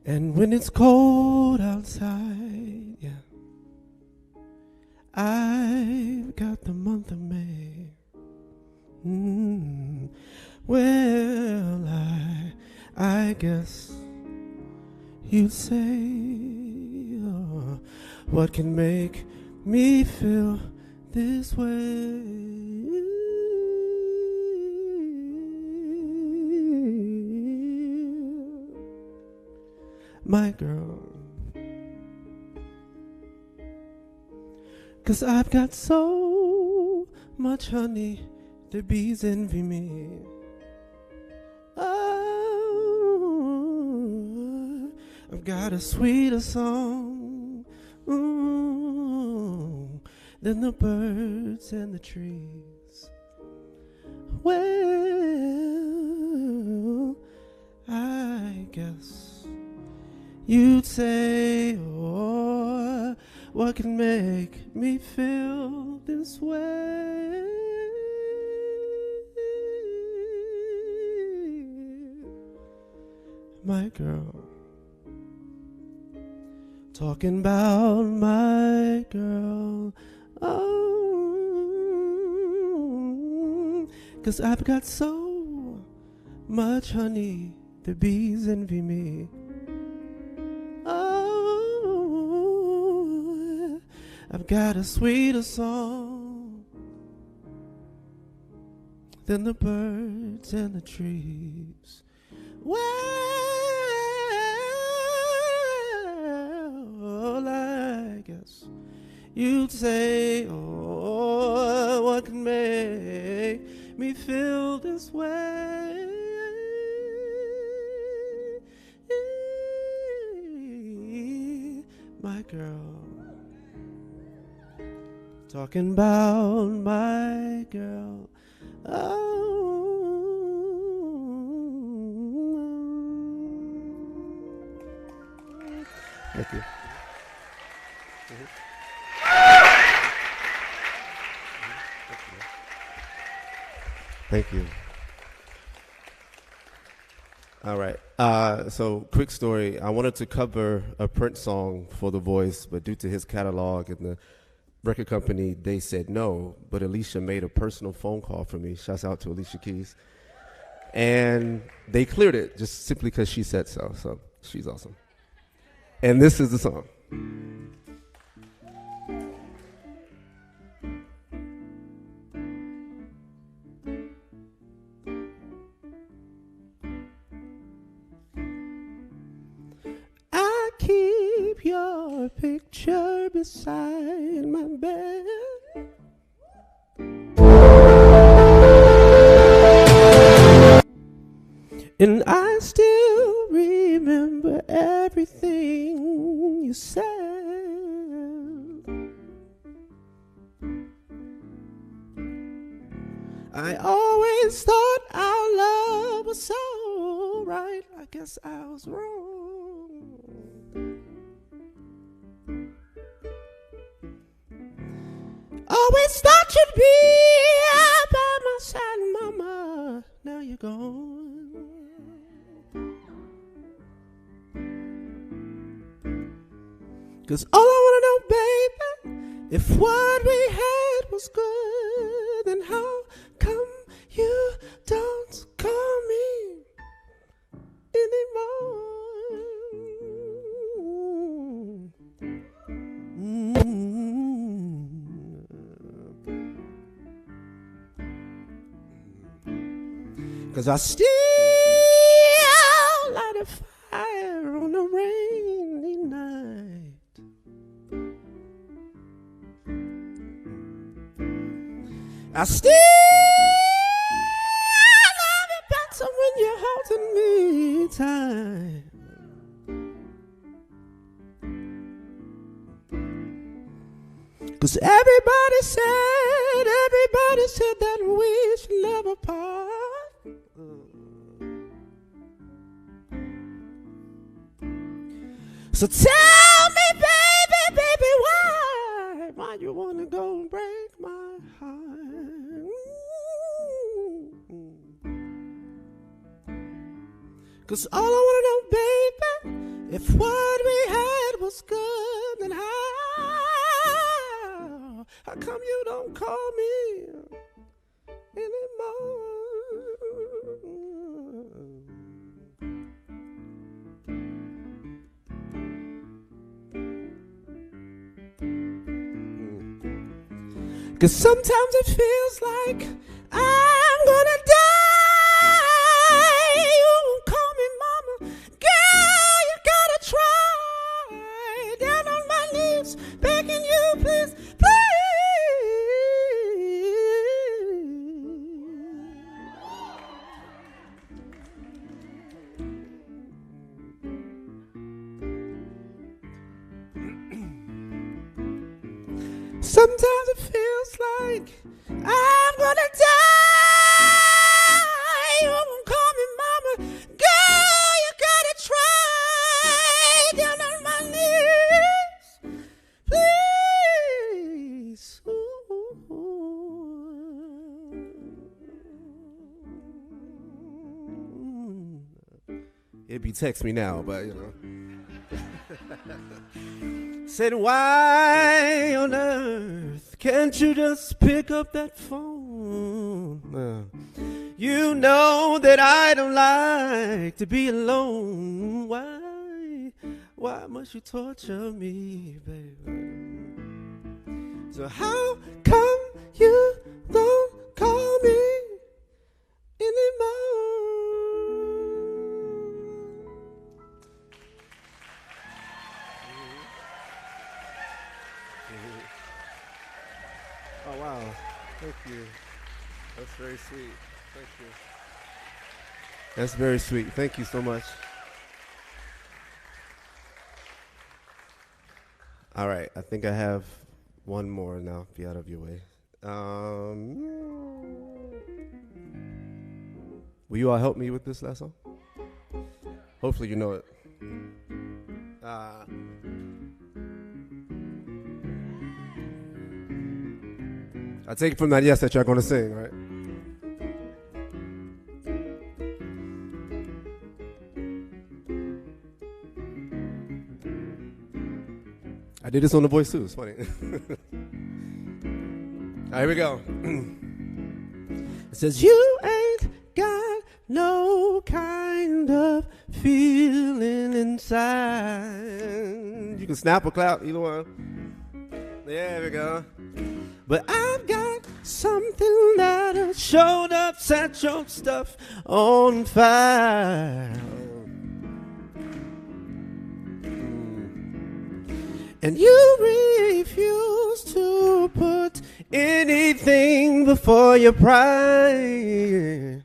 and when it's cold outside, yeah, I've got the month of May. Well, I guess you'd say, what can make me feel this way? My girl, 'cause I've got so much honey, the bees envy me. Oh, I've got a sweeter song than the birds and the trees. Well, I guess you'd say, oh, what can make me feel this way? My girl, talking about my girl. Oh, 'cause I've got so much honey, the bees envy me. Oh, I've got a sweeter song than the birds and the trees. Well, I guess you'd say, oh, what can make me feel this way? My girl, talking about my girl. Thank you. Thank you. All right. So, quick story. I wanted to cover a Prince song for The Voice, but due to his catalog and the record company, they said no. But Alicia made a personal phone call for me. Shouts out to Alicia Keys. And they cleared it just simply because she said so. So, she's awesome. And this is the song. I keep your picture beside my bed. And I still remember everything you said. I always thought our love was so right. I guess I was wrong. Always thought you'd be by my side, mama. Now you're gone. Cause all I wanna know, baby, if what we had was good, then how come you don't call me anymore? Cause I still light a fire on a rainy night. I still love it better when you're holding me tight. Cause everybody said that we should never part. So tell me, baby, why you wanna go and break my heart? Cause all I wanna know, baby, if what we had was good, then how come you don't call me anymore? Cause sometimes it feels like I'm gonna die. You won't call me mama. Girl, you gotta try. Down on my knees, begging you, please, sometimes it feels like I'm gonna die. You won't call me mama. Girl, you gotta try. Down on my knees, please. It'd be text me now, but you know. Said, why on earth can't you just pick up that phone? You know that I don't like to be alone. Why must you torture me, baby? So how come you don't call me anymore? Oh, wow. Thank you. That's very sweet. Thank you. That's very sweet. Thank you so much. All right. I think I have one more now. Be out of your way. Will you all help me with this last song? Hopefully you know it. I take it from that yes that y'all gonna sing, right? I did this on The Voice too, it's funny. All right, here we go. It says, you ain't got no kind of feeling inside. You can snap or clap, either one. There we go. But I've got something that'll show up, set your stuff on fire. And you refuse to put anything before your pride.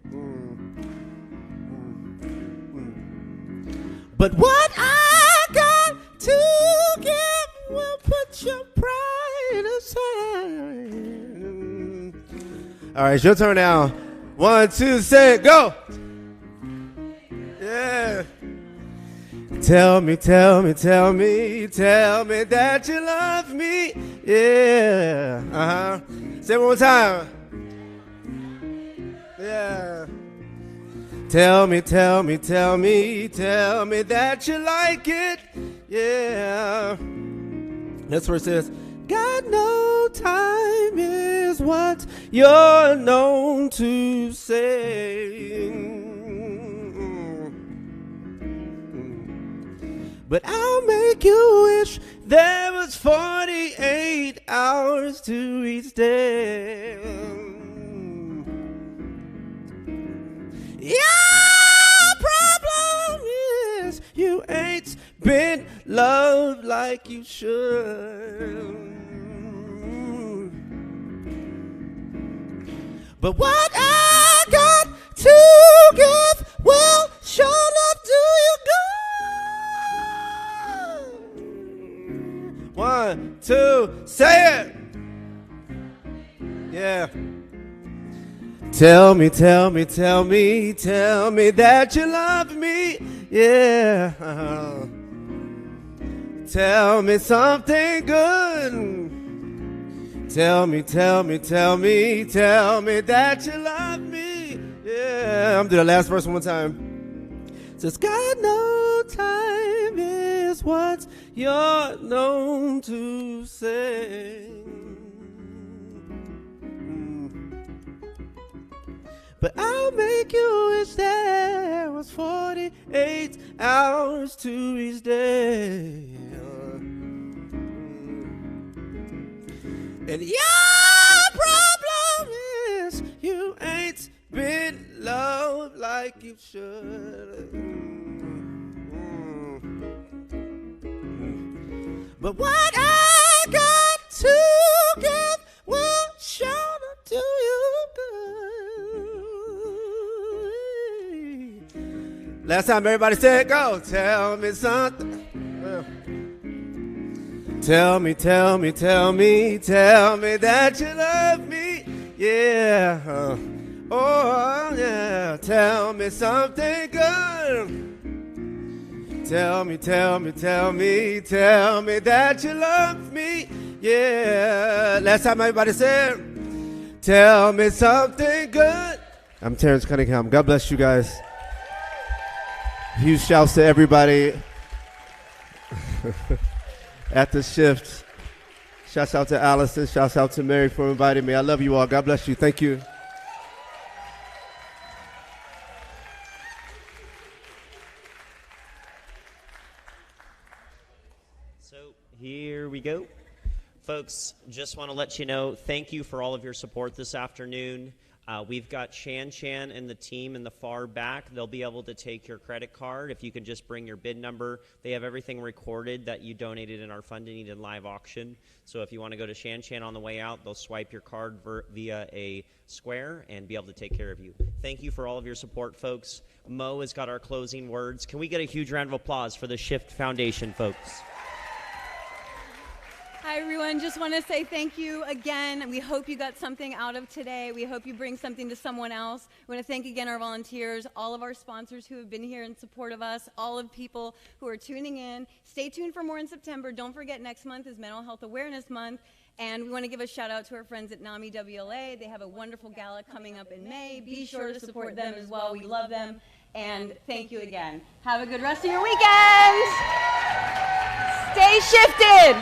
But what I got to give will put your pride aside. All right, it's your turn now. 1, 2, say it, go. Yeah. Tell me that you love me. Yeah. Say it one more time. Yeah. Tell me that you like it. Yeah. That's where it says, got no time is what you're known to say. But I'll make you wish there was 48 hours to each day. Your problem is you ain't been loved like you should. But what I got to give will sure enough do you good. 1, 2, say it. Yeah. Tell me that you love me. Yeah. Tell me something good. Tell me that you love me. Yeah. I'm doing the last verse one more time. Says, God, no time is what you're known to say. But I'll make you wish there was 48 hours to each day. And your problem is you ain't been loved like you should. But what I got to give will show up to you good. Last time everybody said go. Tell me something. Tell me that you love me. Yeah. Oh, yeah. Tell me something good. Tell me that you love me. Yeah. Last time everybody said, tell me something good. I'm Terrence Cunningham. God bless you guys. Huge shouts to everybody at the shift. Shouts out to Allison. Shouts out to Mary for inviting me. I love you all. God bless you. Thank you. Here we go. Folks, just want to let you know, thank you for all of your support this afternoon. We've got Shan and the team in the far back. They'll be able to take your credit card if you can just bring your bid number. They have everything recorded that you donated in our Funded Needed live auction. So if you want to go to Shan on the way out, they'll swipe your card via a square and be able to take care of you. Thank you for all of your support, folks. Mo has got our closing words. Can we get a huge round of applause for the Shift Foundation, folks? Hi, everyone. Just want to say thank you again. We hope you got something out of today. We hope you bring something to someone else. We want to thank again our volunteers, all of our sponsors who have been here in support of us, all of people who are tuning in. Stay tuned for more in September. Don't forget, next month is Mental Health Awareness Month. And we want to give a shout out to our friends at NAMI WLA. They have a wonderful gala coming up in May. Be sure to support them as well. We love them. And thank you again. Have a good rest of your weekend. Stay shifted.